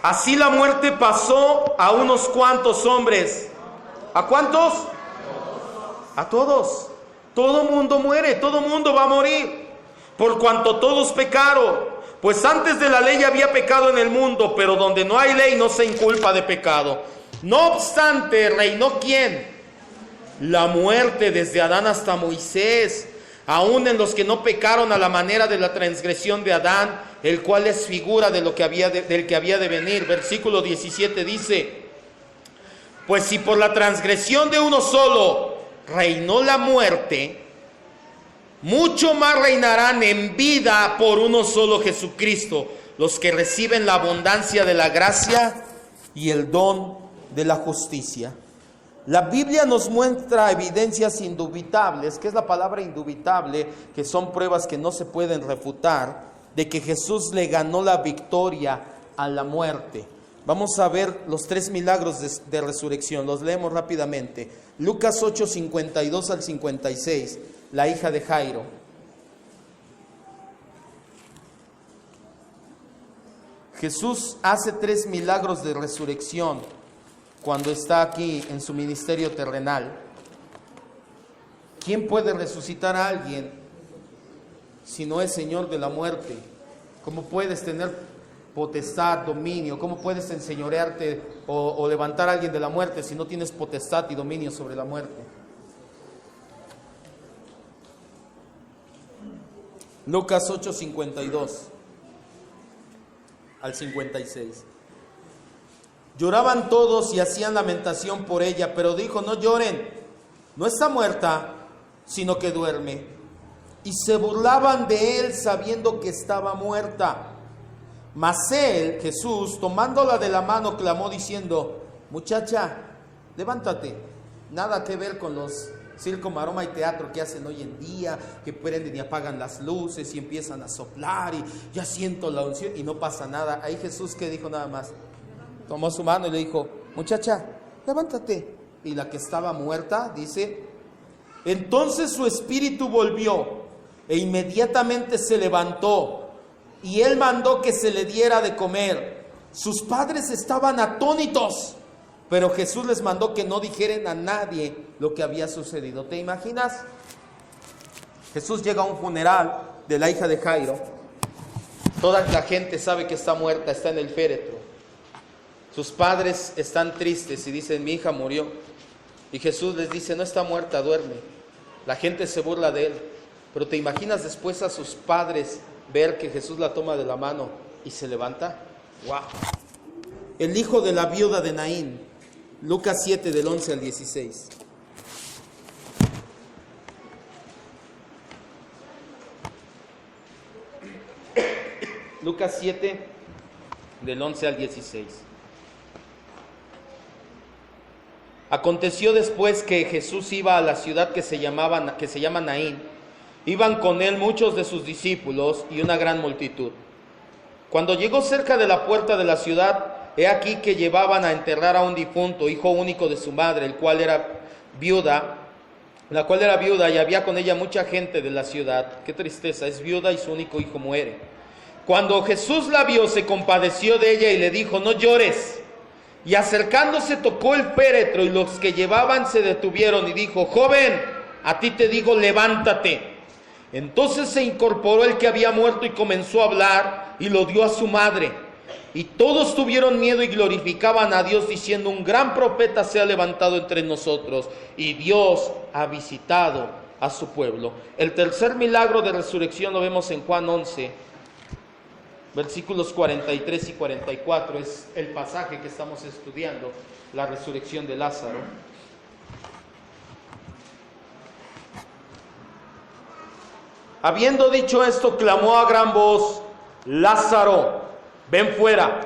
Así la muerte pasó a unos cuantos hombres. ¿A cuántos? A todos. Todo mundo muere, todo mundo va a morir, por cuanto todos pecaron. Pues antes de la ley había pecado en el mundo, pero donde no hay ley no se inculpa de pecado. No obstante, reinó ¿quién? La muerte desde Adán hasta Moisés, aún en los que no pecaron a la manera de la transgresión de Adán, el cual es figura de lo que del que había de venir. Versículo 17 dice, pues si por la transgresión de uno solo reinó la muerte, mucho más reinarán en vida por uno solo Jesucristo, los que reciben la abundancia de la gracia y el don de la justicia. La Biblia nos muestra evidencias indubitables. ¿Qué es la palabra indubitable? Que son pruebas que no se pueden refutar, de que Jesús le ganó la victoria a la muerte. Vamos a ver los 3 milagros de resurrección. Los leemos rápidamente. Lucas 8, 52 al 56. La hija de Jairo. Jesús hace 3 milagros de resurrección cuando está aquí en su ministerio terrenal. ¿Quién puede resucitar a alguien si no es Señor de la muerte? ¿Cómo puedes tener potestad, dominio? ¿Cómo puedes enseñorearte o levantar a alguien de la muerte si no tienes potestad y dominio sobre la muerte? Lucas 8, 52 al 56. Lloraban todos y hacían lamentación por ella, pero dijo: no lloren, no está muerta, sino que duerme. Y se burlaban de él sabiendo que estaba muerta. Mas él, Jesús, tomándola de la mano, clamó diciendo: muchacha, levántate. Nada que ver con los circo, maroma y teatro que hacen hoy en día, que prenden y apagan las luces y empiezan a soplar y ya siento la unción y no pasa nada. Ahí Jesús, ¿qué dijo? Nada más tomó su mano y le dijo: muchacha, levántate. Y la que estaba muerta, dice, entonces su espíritu volvió e inmediatamente se levantó, y él mandó que se le diera de comer. Sus padres estaban atónitos, pero Jesús les mandó que no dijeran a nadie lo que había sucedido. ¿Te imaginas? Jesús llega a un funeral de la hija de Jairo. Toda la gente sabe que está muerta, está en el féretro. Sus padres están tristes y dicen: mi hija murió. Y Jesús les dice: no está muerta, duerme. La gente se burla de él. Pero ¿te imaginas después a sus padres ver que Jesús la toma de la mano y se levanta? ¡Wow! El hijo de la viuda de Naín. Lucas 7, del 11 al 16. Lucas 7, del 11 al 16. Aconteció después que Jesús iba a la ciudad que se llama Naín. Iban con él muchos de sus discípulos y una gran multitud. Cuando llegó cerca de la puerta de la ciudad, he aquí que llevaban a enterrar a un difunto, hijo único de su madre, la cual era viuda, y había con ella mucha gente de la ciudad. Qué tristeza, es viuda y su único hijo muere. Cuando Jesús la vio, se compadeció de ella y le dijo: no llores. Y acercándose tocó el féretro, y los que llevaban se detuvieron, y dijo: joven, a ti te digo, levántate. Entonces se incorporó el que había muerto y comenzó a hablar, y lo dio a su madre. Y todos tuvieron miedo y glorificaban a Dios, diciendo: un gran profeta se ha levantado entre nosotros, y Dios ha visitado a su pueblo. El tercer milagro de resurrección lo vemos en Juan 11, versículos 43 y 44, es el pasaje que estamos estudiando, la resurrección de Lázaro. Habiendo dicho esto, clamó a gran voz: Lázaro, ven fuera.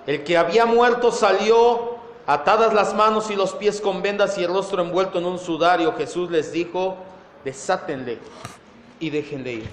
El que había muerto salió, atadas las manos y los pies con vendas y el rostro envuelto en un sudario. Jesús les dijo: desátenle y déjenle ir.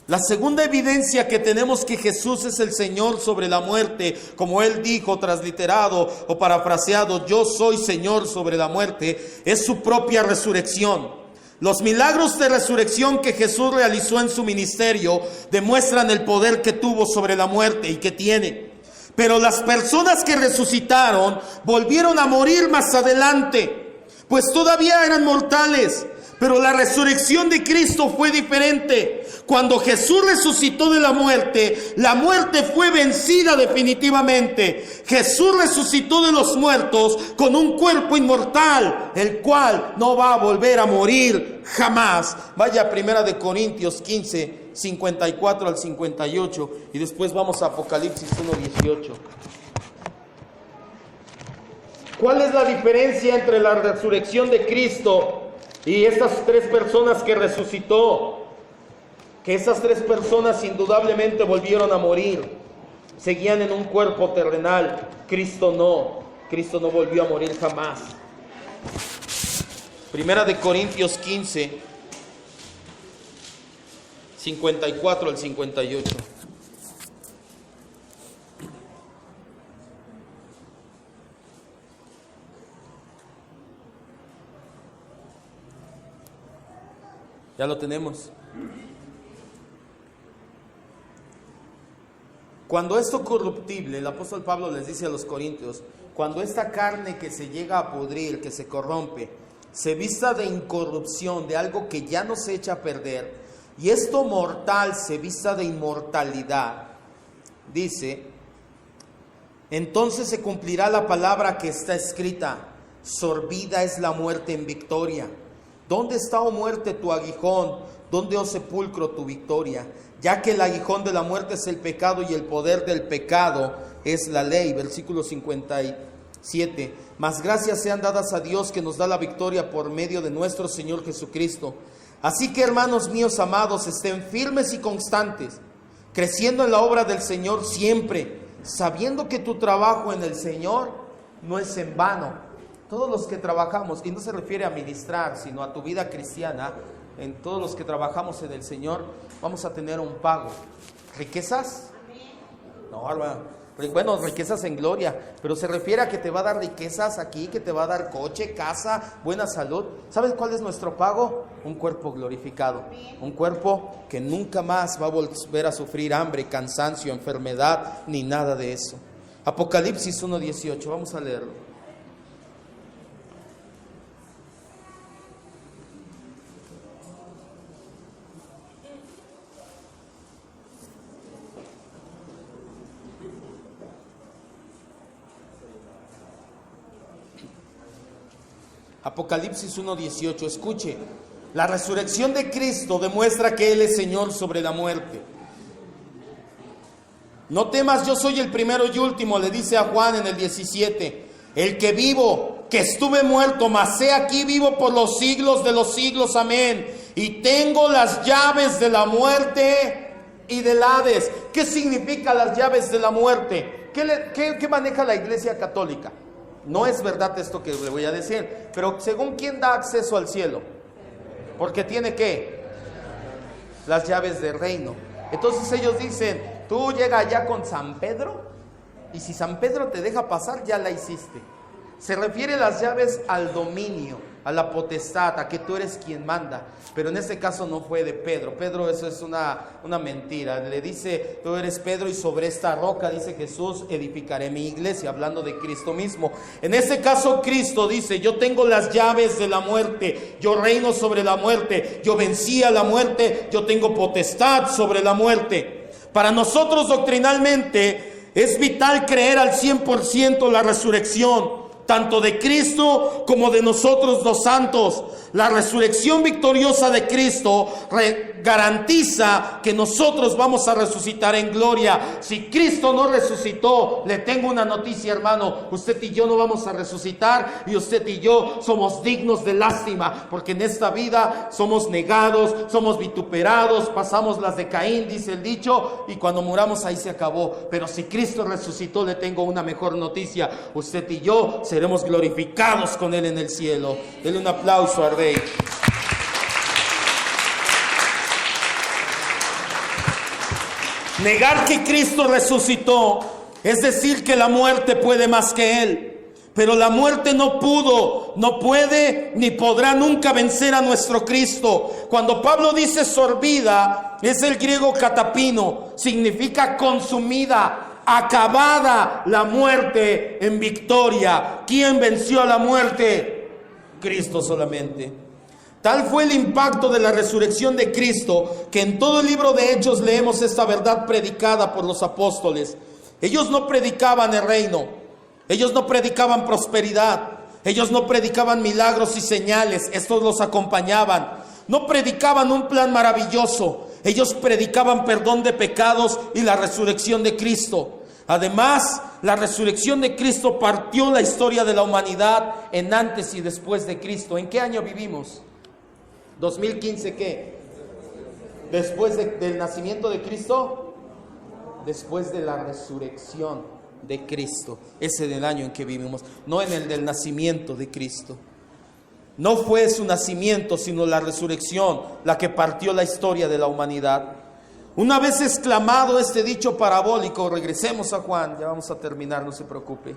La segunda evidencia que tenemos que Jesús es el Señor sobre la muerte, como Él dijo, transliterado o parafraseado: yo soy Señor sobre la muerte, es su propia resurrección. Los milagros de resurrección que Jesús realizó en su ministerio demuestran el poder que tuvo sobre la muerte y que tiene. Pero las personas que resucitaron volvieron a morir más adelante, pues todavía eran mortales. Pero la resurrección de Cristo fue diferente. Cuando Jesús resucitó de la muerte fue vencida definitivamente. Jesús resucitó de los muertos con un cuerpo inmortal, el cual no va a volver a morir jamás. Vaya a 1 Corintios 15, 54 al 58, y después vamos a Apocalipsis 1, 18. ¿Cuál es la diferencia entre la resurrección de Cristo y estas 3 personas que resucitó? Que esas 3 personas indudablemente volvieron a morir. Seguían en un cuerpo terrenal. Cristo no volvió a morir jamás. Primera de Corintios 15, 54 al 58. Ya lo tenemos. Cuando esto corruptible, el apóstol Pablo les dice a los corintios, cuando esta carne que se llega a pudrir, que se corrompe, se vista de incorrupción, de algo que ya no se echa a perder, y esto mortal se vista de inmortalidad, dice, entonces se cumplirá la palabra que está escrita, sorbida es la muerte en victoria. ¿Dónde está, oh muerte, tu aguijón? ¿Dónde, oh sepulcro, tu victoria? Ya que el aguijón de la muerte es el pecado y el poder del pecado es la ley. Versículo 57. Mas gracias sean dadas a Dios que nos da la victoria por medio de nuestro Señor Jesucristo. Así que, hermanos míos amados, estén firmes y constantes, creciendo en la obra del Señor siempre, sabiendo que tu trabajo en el Señor no es en vano. Todos los que trabajamos, y no se refiere a ministrar, sino a tu vida cristiana, en todos los que trabajamos en el Señor, vamos a tener un pago. ¿Riquezas? No, bueno, riquezas en gloria, pero se refiere a que te va a dar riquezas aquí, que te va a dar coche, casa, buena salud. ¿Sabes cuál es nuestro pago? Un cuerpo glorificado, un cuerpo que nunca más va a volver a sufrir hambre, cansancio, enfermedad, ni nada de eso. Apocalipsis 1:18, vamos a leerlo. Apocalipsis 1:18, escuche, la resurrección de Cristo demuestra que Él es Señor sobre la muerte. No temas, yo soy el primero y último, le dice a Juan en el 17, el que vivo, que estuve muerto, mas he aquí vivo por los siglos de los siglos, amén. Y tengo las llaves de la muerte y del Hades. ¿Qué significa las llaves de la muerte? ¿Qué maneja la Iglesia Católica? No es verdad esto que le voy a decir, pero según quién da acceso al cielo, porque tiene ¿qué? Las llaves del reino. Entonces ellos dicen, tú llegas allá con San Pedro, y si San Pedro te deja pasar, ya la hiciste. Se refiere las llaves al dominio, a la potestad, a que tú eres quien manda. Pero en este caso no fue de Pedro. Pedro, eso es una mentira. Le dice, tú eres Pedro y sobre esta roca, dice Jesús, edificaré mi iglesia, hablando de Cristo mismo. En este caso Cristo dice, yo tengo las llaves de la muerte, yo reino sobre la muerte, yo vencí a la muerte, yo tengo potestad sobre la muerte. Para nosotros doctrinalmente es vital creer al 100% la resurrección, tanto de Cristo como de nosotros los santos. La resurrección victoriosa de Cristo garantiza que nosotros vamos a resucitar en gloria. Si Cristo no resucitó, le tengo una noticia, hermano, usted y yo no vamos a resucitar, y usted y yo somos dignos de lástima, porque en esta vida somos negados, somos vituperados, pasamos las de Caín, dice el dicho, y cuando muramos ahí se acabó. Pero si Cristo resucitó, le tengo una mejor noticia, usted y yo seremos glorificados con Él en el cielo. Denle un aplauso al Rey. Negar que Cristo resucitó es decir que la muerte puede más que Él. Pero la muerte no pudo, no puede, ni podrá nunca vencer a nuestro Cristo. Cuando Pablo dice sorbida, es el griego katapino, significa consumida, acabada la muerte en victoria. ¿Quién venció a la muerte? Cristo solamente. Tal fue el impacto de la resurrección de Cristo que en todo el libro de Hechos leemos esta verdad predicada por los apóstoles. Ellos no predicaban el reino, ellos no predicaban prosperidad, ellos no predicaban milagros y señales, estos los acompañaban. No predicaban un plan maravilloso, ellos predicaban perdón de pecados y la resurrección de Cristo. Además, la resurrección de Cristo partió la historia de la humanidad en antes y después de Cristo. ¿En qué año vivimos? 2015, ¿qué? ¿Después del nacimiento de Cristo? Después de la resurrección de Cristo. Ese es el año en que vivimos, no en el del nacimiento de Cristo. No fue su nacimiento, sino la resurrección, la que partió la historia de la humanidad. Una vez exclamado este dicho parabólico, regresemos a Juan, ya vamos a terminar, no se preocupe.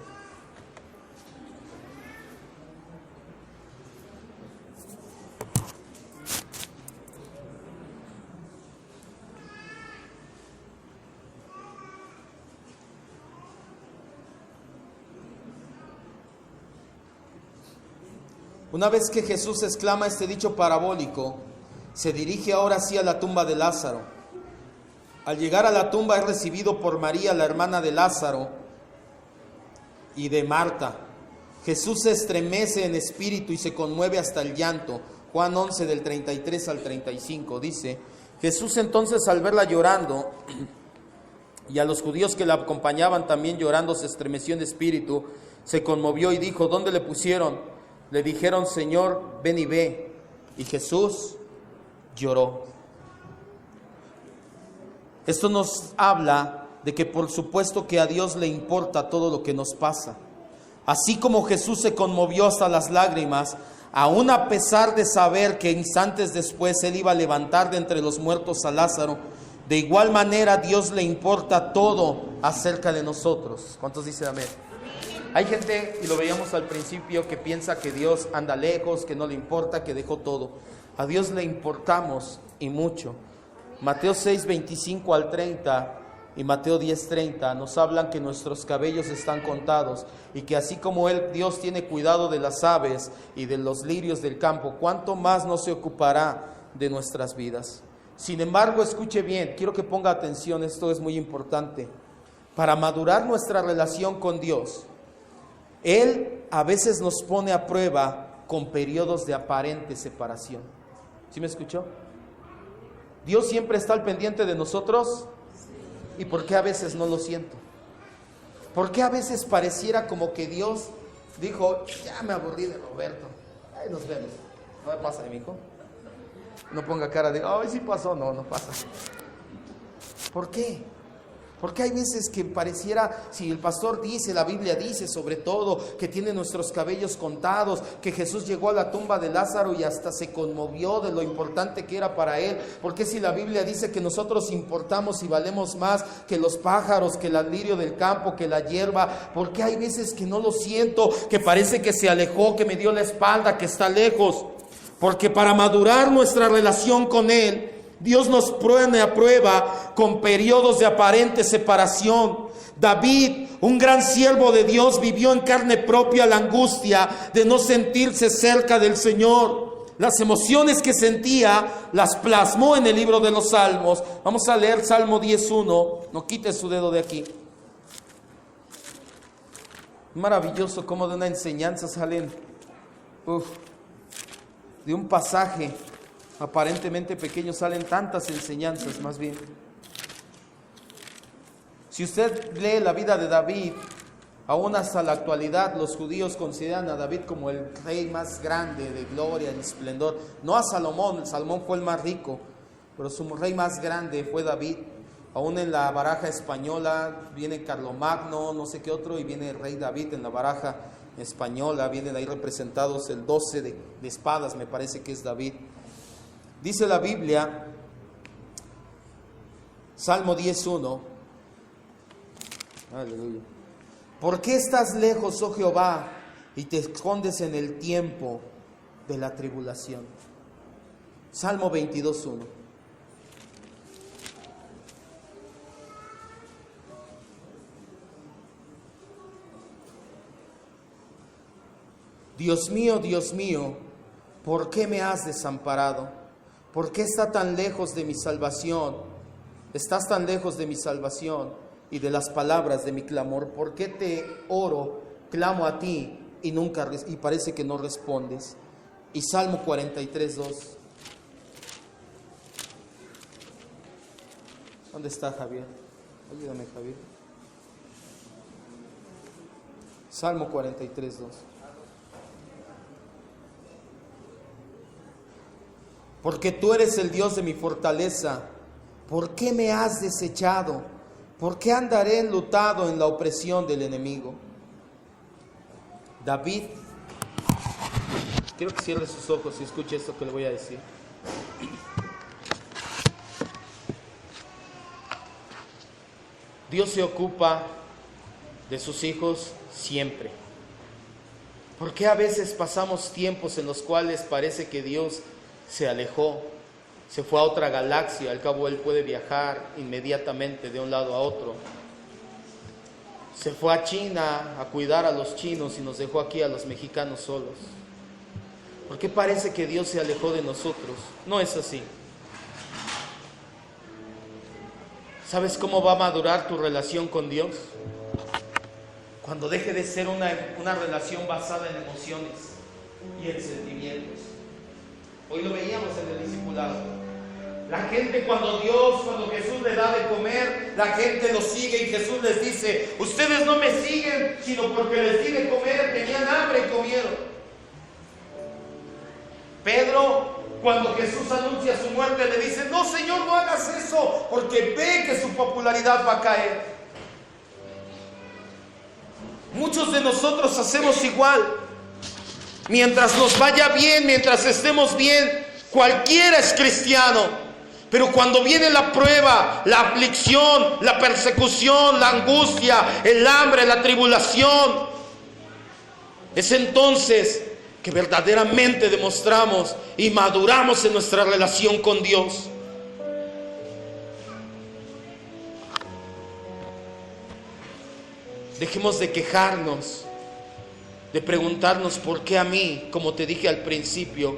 Una vez que Jesús exclama este dicho parabólico, se dirige ahora sí a la tumba de Lázaro. Al llegar a la tumba es recibido por María, la hermana de Lázaro y de Marta. Jesús se estremece en espíritu y se conmueve hasta el llanto. Juan 11 del 33 al 35 dice: Jesús entonces, al verla llorando y a los judíos que la acompañaban también llorando, se estremeció en espíritu, se conmovió y dijo: ¿Dónde le pusieron? Le dijeron: Señor, ven y ve. Y Jesús lloró. Esto nos habla de que por supuesto que a Dios le importa todo lo que nos pasa. Así como Jesús se conmovió hasta las lágrimas, aún a pesar de saber que instantes después Él iba a levantar de entre los muertos a Lázaro, de igual manera a Dios le importa todo acerca de nosotros. ¿Cuántos dicen amén? Hay gente, y lo veíamos al principio, que piensa que Dios anda lejos, que no le importa, que dejó todo. A Dios le importamos y mucho. Mateo 6, 25 al 30 y Mateo 10, 30 nos hablan que nuestros cabellos están contados y que así como Dios tiene cuidado de las aves y de los lirios del campo, ¿cuánto más no se ocupará de nuestras vidas? Sin embargo, escuche bien, quiero que ponga atención, esto es muy importante. Para madurar nuestra relación con Dios, Él a veces nos pone a prueba con periodos de aparente separación. ¿Sí me escuchó? ¿Dios siempre está al pendiente de nosotros? ¿Y por qué a veces no lo siento? ¿Por qué a veces pareciera como que Dios dijo: ya me aburrí de Roberto, ahí nos vemos? No me pasa, mi hijo. No ponga cara de: ay, sí pasó. No, no pasa. ¿Por qué? Porque hay veces que pareciera, si el pastor dice, la Biblia dice sobre todo, que tiene nuestros cabellos contados, que Jesús llegó a la tumba de Lázaro y hasta se conmovió de lo importante que era para él. Porque si la Biblia dice que nosotros importamos y valemos más que los pájaros, que el lirio del campo, que la hierba, porque hay veces que no lo siento, que parece que se alejó, que me dio la espalda, que está lejos? Porque para madurar nuestra relación con Él, Dios nos pone a prueba con periodos de aparente separación. David, un gran siervo de Dios, vivió en carne propia la angustia de no sentirse cerca del Señor. Las emociones que sentía las plasmó en el libro de los Salmos. Vamos a leer Salmo 10:1. No quite su dedo de aquí. Maravilloso cómo de una enseñanza salen de un pasaje aparentemente pequeño salen tantas enseñanzas. Más bien, si usted lee la vida de David, aún hasta la actualidad los judíos consideran a David como el rey más grande de gloria y esplendor. No a Salomón, Salomón fue el más rico, pero su rey más grande fue David. Aún en la baraja española viene Carlomagno, no sé qué otro, y viene el rey David en la baraja española. Vienen ahí representados el 12 de espadas, me parece que es David. Dice la Biblia, Salmo 10:1, aleluya: ¿por qué estás lejos, oh Jehová, y te escondes en el tiempo de la tribulación? Salmo 22:1. Dios mío, ¿por qué me has desamparado? ¿Por qué está tan lejos de mi salvación? Estás tan lejos de mi salvación y de las palabras de mi clamor. ¿Por qué te oro, clamo a ti y parece que no respondes? Y Salmo 43:2. ¿Dónde está Javier? Ayúdame, Javier. Salmo 43:2. Porque tú eres el Dios de mi fortaleza, ¿por qué me has desechado? ¿Por qué andaré enlutado en la opresión del enemigo? David, Quiero que cierre sus ojos y escuche esto que le voy a decir. Dios se ocupa de sus hijos siempre. ¿Por qué a veces pasamos tiempos en los cuales parece que Dios se alejó, se fue a otra galaxia? Al cabo Él puede viajar inmediatamente de un lado a otro. Se fue a China a cuidar a los chinos y nos dejó aquí a los mexicanos solos. ¿Por qué parece que Dios se alejó de nosotros? No es así. ¿Sabes cómo va a madurar tu relación con Dios? Cuando deje de ser una relación basada en emociones y en sentimientos. Hoy lo veíamos en el discipulado. La gente cuando Jesús le da de comer, la gente lo sigue y Jesús les dice: ustedes no me siguen, sino porque les di de comer, tenían hambre y comieron. Pedro, cuando Jesús anuncia su muerte, le dice: no, Señor, no hagas eso, porque ve que su popularidad va a caer. Muchos de nosotros hacemos igual. Mientras nos vaya bien, mientras estemos bien, cualquiera es cristiano. Pero cuando viene la prueba, la aflicción, la persecución, la angustia, el hambre, la tribulación, es entonces que verdaderamente demostramos y maduramos en nuestra relación con Dios. Dejemos de quejarnos, de preguntarnos por qué a mí, como te dije al principio,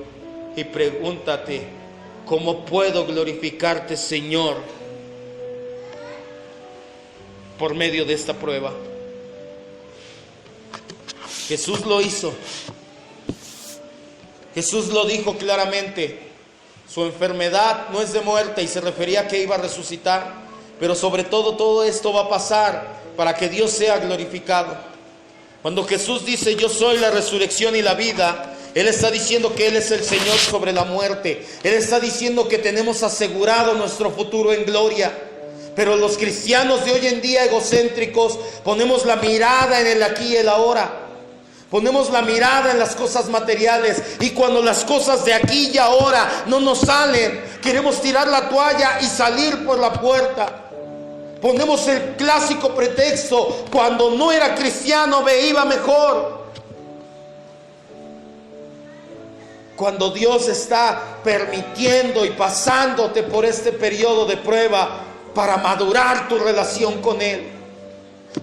y pregúntate: ¿cómo puedo glorificarte, Señor, por medio de esta prueba? Jesús lo hizo. Jesús lo dijo claramente. Su enfermedad no es de muerte y se refería a que iba a resucitar. Pero sobre todo esto va a pasar para que Dios sea glorificado. Cuando Jesús dice: yo soy la resurrección y la vida, Él está diciendo que Él es el Señor sobre la muerte. Él está diciendo que tenemos asegurado nuestro futuro en gloria. Pero los cristianos de hoy en día, egocéntricos, ponemos la mirada en el aquí y el ahora. Ponemos la mirada en las cosas materiales. Y cuando las cosas de aquí y ahora no nos salen, queremos tirar la toalla y salir por la puerta. Ponemos el clásico pretexto: cuando no era cristiano me iba mejor. Cuando Dios está permitiendo y pasándote por este periodo de prueba para madurar tu relación con Él.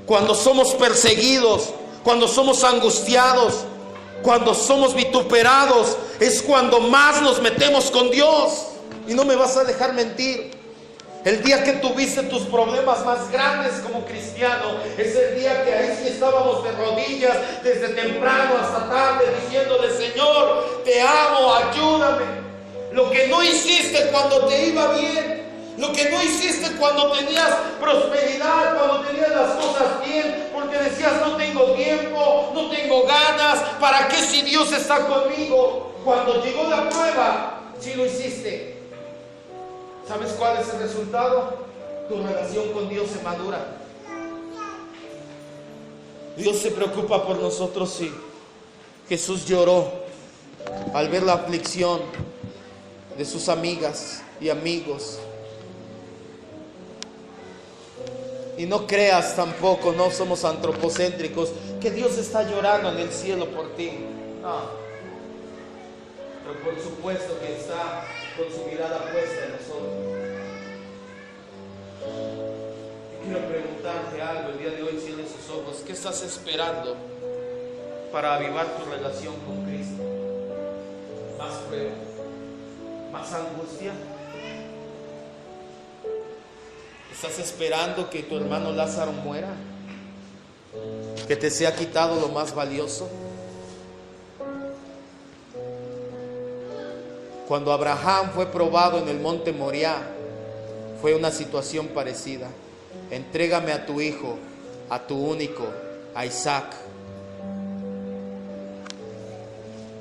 Cuando somos perseguidos, cuando somos angustiados, cuando somos vituperados, es cuando más nos metemos con Dios. Y no me vas a dejar mentir. El día que tuviste tus problemas más grandes como cristiano, es el día que ahí sí estábamos de rodillas desde temprano hasta tarde diciéndole: Señor, te amo, ayúdame. Lo que no hiciste cuando te iba bien, lo que no hiciste cuando tenías prosperidad, cuando tenías las cosas bien, porque decías: no tengo tiempo, no tengo ganas, ¿para qué si Dios está conmigo? Cuando llegó la prueba, sí lo hiciste. ¿Sabes cuál es el resultado? Tu relación con Dios se madura. Dios se preocupa por nosotros, sí. Jesús lloró al ver la aflicción de sus amigas y amigos. Y no creas tampoco, no somos antropocéntricos, que Dios está llorando en el cielo por ti. No. Pero por supuesto que está con su mirada puesta en nosotros. Quiero preguntarte algo el día de hoy. Cierra sus ojos. ¿Qué estás esperando para avivar tu relación con Cristo? ¿Más prueba? ¿Más angustia? ¿Estás esperando que tu hermano Lázaro muera? ¿Que te sea quitado lo más valioso? Cuando Abraham fue probado en el monte Moriah, fue una situación parecida. Entrégame a tu hijo, a tu único, a Isaac.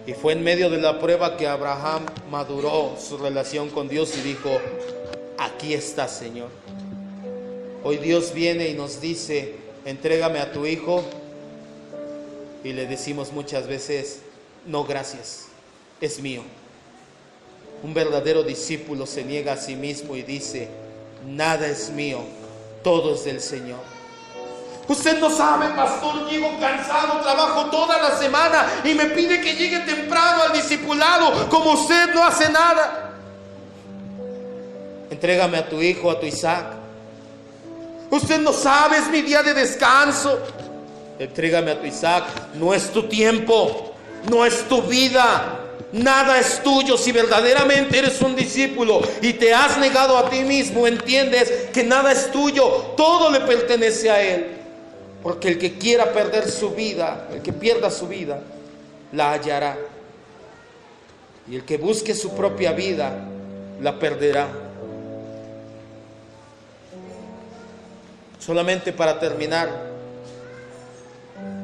Y fue en medio de la prueba que Abraham maduró su relación con Dios y dijo: aquí está, Señor. Hoy Dios viene y nos dice: entrégame a tu hijo. Y le decimos muchas veces: no, gracias. es mío. Un verdadero discípulo se niega a sí mismo y dice: nada es mío, todo es del Señor. Usted no sabe, pastor, llego cansado, trabajo toda la semana y me pide que llegue temprano al discipulado, como usted no hace nada. Entrégame a tu hijo, a tu Isaac. Usted no sabe, es mi día de descanso. Entrégame a tu Isaac. No es tu tiempo, no es tu vida. Nada es tuyo. Si verdaderamente eres un discípulo y te has negado a ti mismo, entiendes que nada es tuyo, todo le pertenece a Él. Porque el que quiera perder su vida, el que pierda su vida, la hallará. Y el que busque su propia vida, la perderá. Solamente para terminar,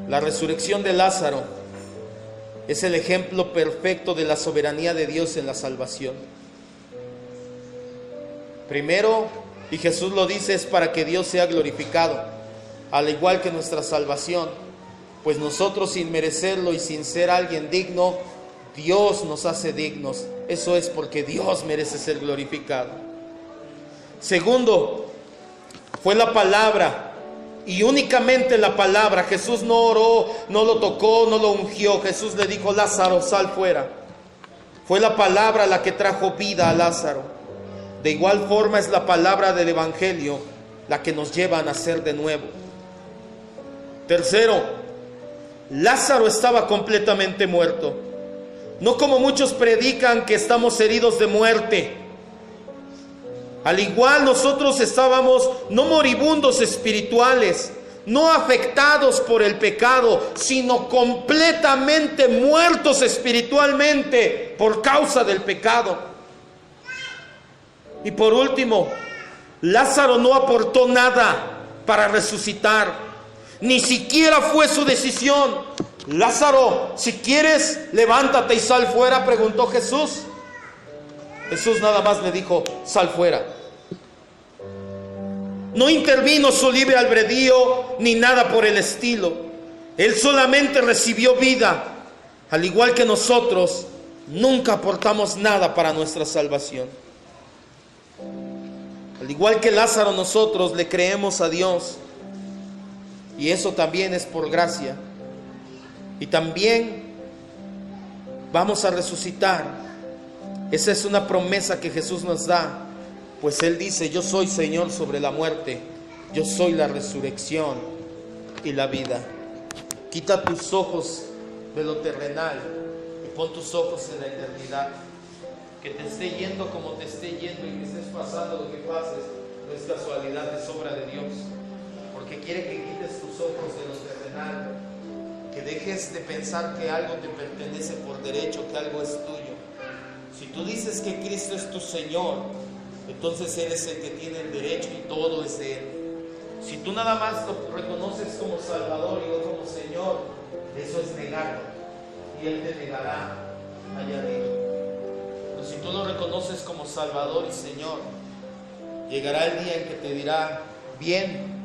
la resurrección de Lázaro es el ejemplo perfecto de la soberanía de Dios en la salvación. Primero, y Jesús lo dice, es para que Dios sea glorificado, al igual que nuestra salvación, pues nosotros sin merecerlo y sin ser alguien digno, Dios nos hace dignos. Eso es porque Dios merece ser glorificado. Segundo, fue la palabra, y únicamente la palabra. Jesús no oró, no lo tocó, no lo ungió. Jesús le dijo: Lázaro, sal fuera. Fue la palabra la que trajo vida a Lázaro. De igual forma es la palabra del Evangelio la que nos lleva a nacer de nuevo. Tercero, Lázaro estaba completamente muerto. No como muchos predican que estamos heridos de muerte. Al igual nosotros estábamos no moribundos espirituales, no afectados por el pecado, sino completamente muertos espiritualmente por causa del pecado. Y por último, Lázaro no aportó nada para resucitar. Ni siquiera fue su decisión. Lázaro, si quieres, levántate y sal fuera, preguntó Jesús. Jesús nada más le dijo: sal fuera. No intervino su libre albedrío ni nada por el estilo. Él solamente recibió vida. Al igual que nosotros, nunca aportamos nada para nuestra salvación. Al igual que Lázaro, nosotros le creemos a Dios. Y eso también es por gracia. Y también vamos a resucitar. Esa es una promesa que Jesús nos da. Pues Él dice: yo soy Señor sobre la muerte. Yo soy la resurrección y la vida. Quita tus ojos de lo terrenal y pon tus ojos en la eternidad. Que te esté yendo como te esté yendo y que estés pasando lo que pases, no es casualidad, es obra de Dios. Porque quiere que quites tus ojos de lo terrenal, que dejes de pensar que algo te pertenece por derecho, que algo es tuyo. Si tú dices que Cristo es tu Señor, entonces eres el que tiene el derecho y todo es de Él. Si tú nada más lo reconoces como Salvador y no como Señor, eso es negarlo, y Él te negará allá arriba. Pero si tú lo reconoces como Salvador y Señor, llegará el día en que te dirá: bien,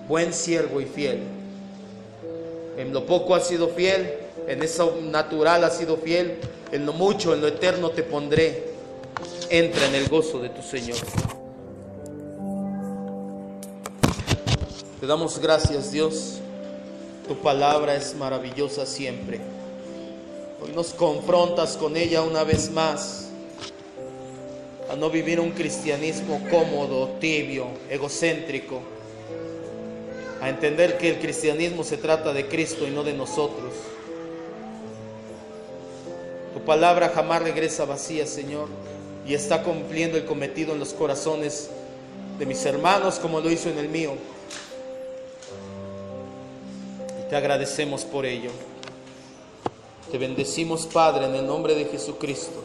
buen siervo y fiel. En lo poco has sido fiel, en eso natural has sido fiel, en lo mucho, en lo eterno te pondré. Entra en el gozo de tu Señor. Te damos gracias, Dios. Tu palabra es maravillosa siempre. Hoy nos confrontas con ella una vez más, a no vivir un cristianismo cómodo, tibio, egocéntrico, a entender que el cristianismo se trata de Cristo y no de nosotros. Tu palabra jamás regresa vacía, Señor, y está cumpliendo el cometido en los corazones de mis hermanos como lo hizo en el mío. Y te agradecemos por ello. Te bendecimos, Padre, en el nombre de Jesucristo.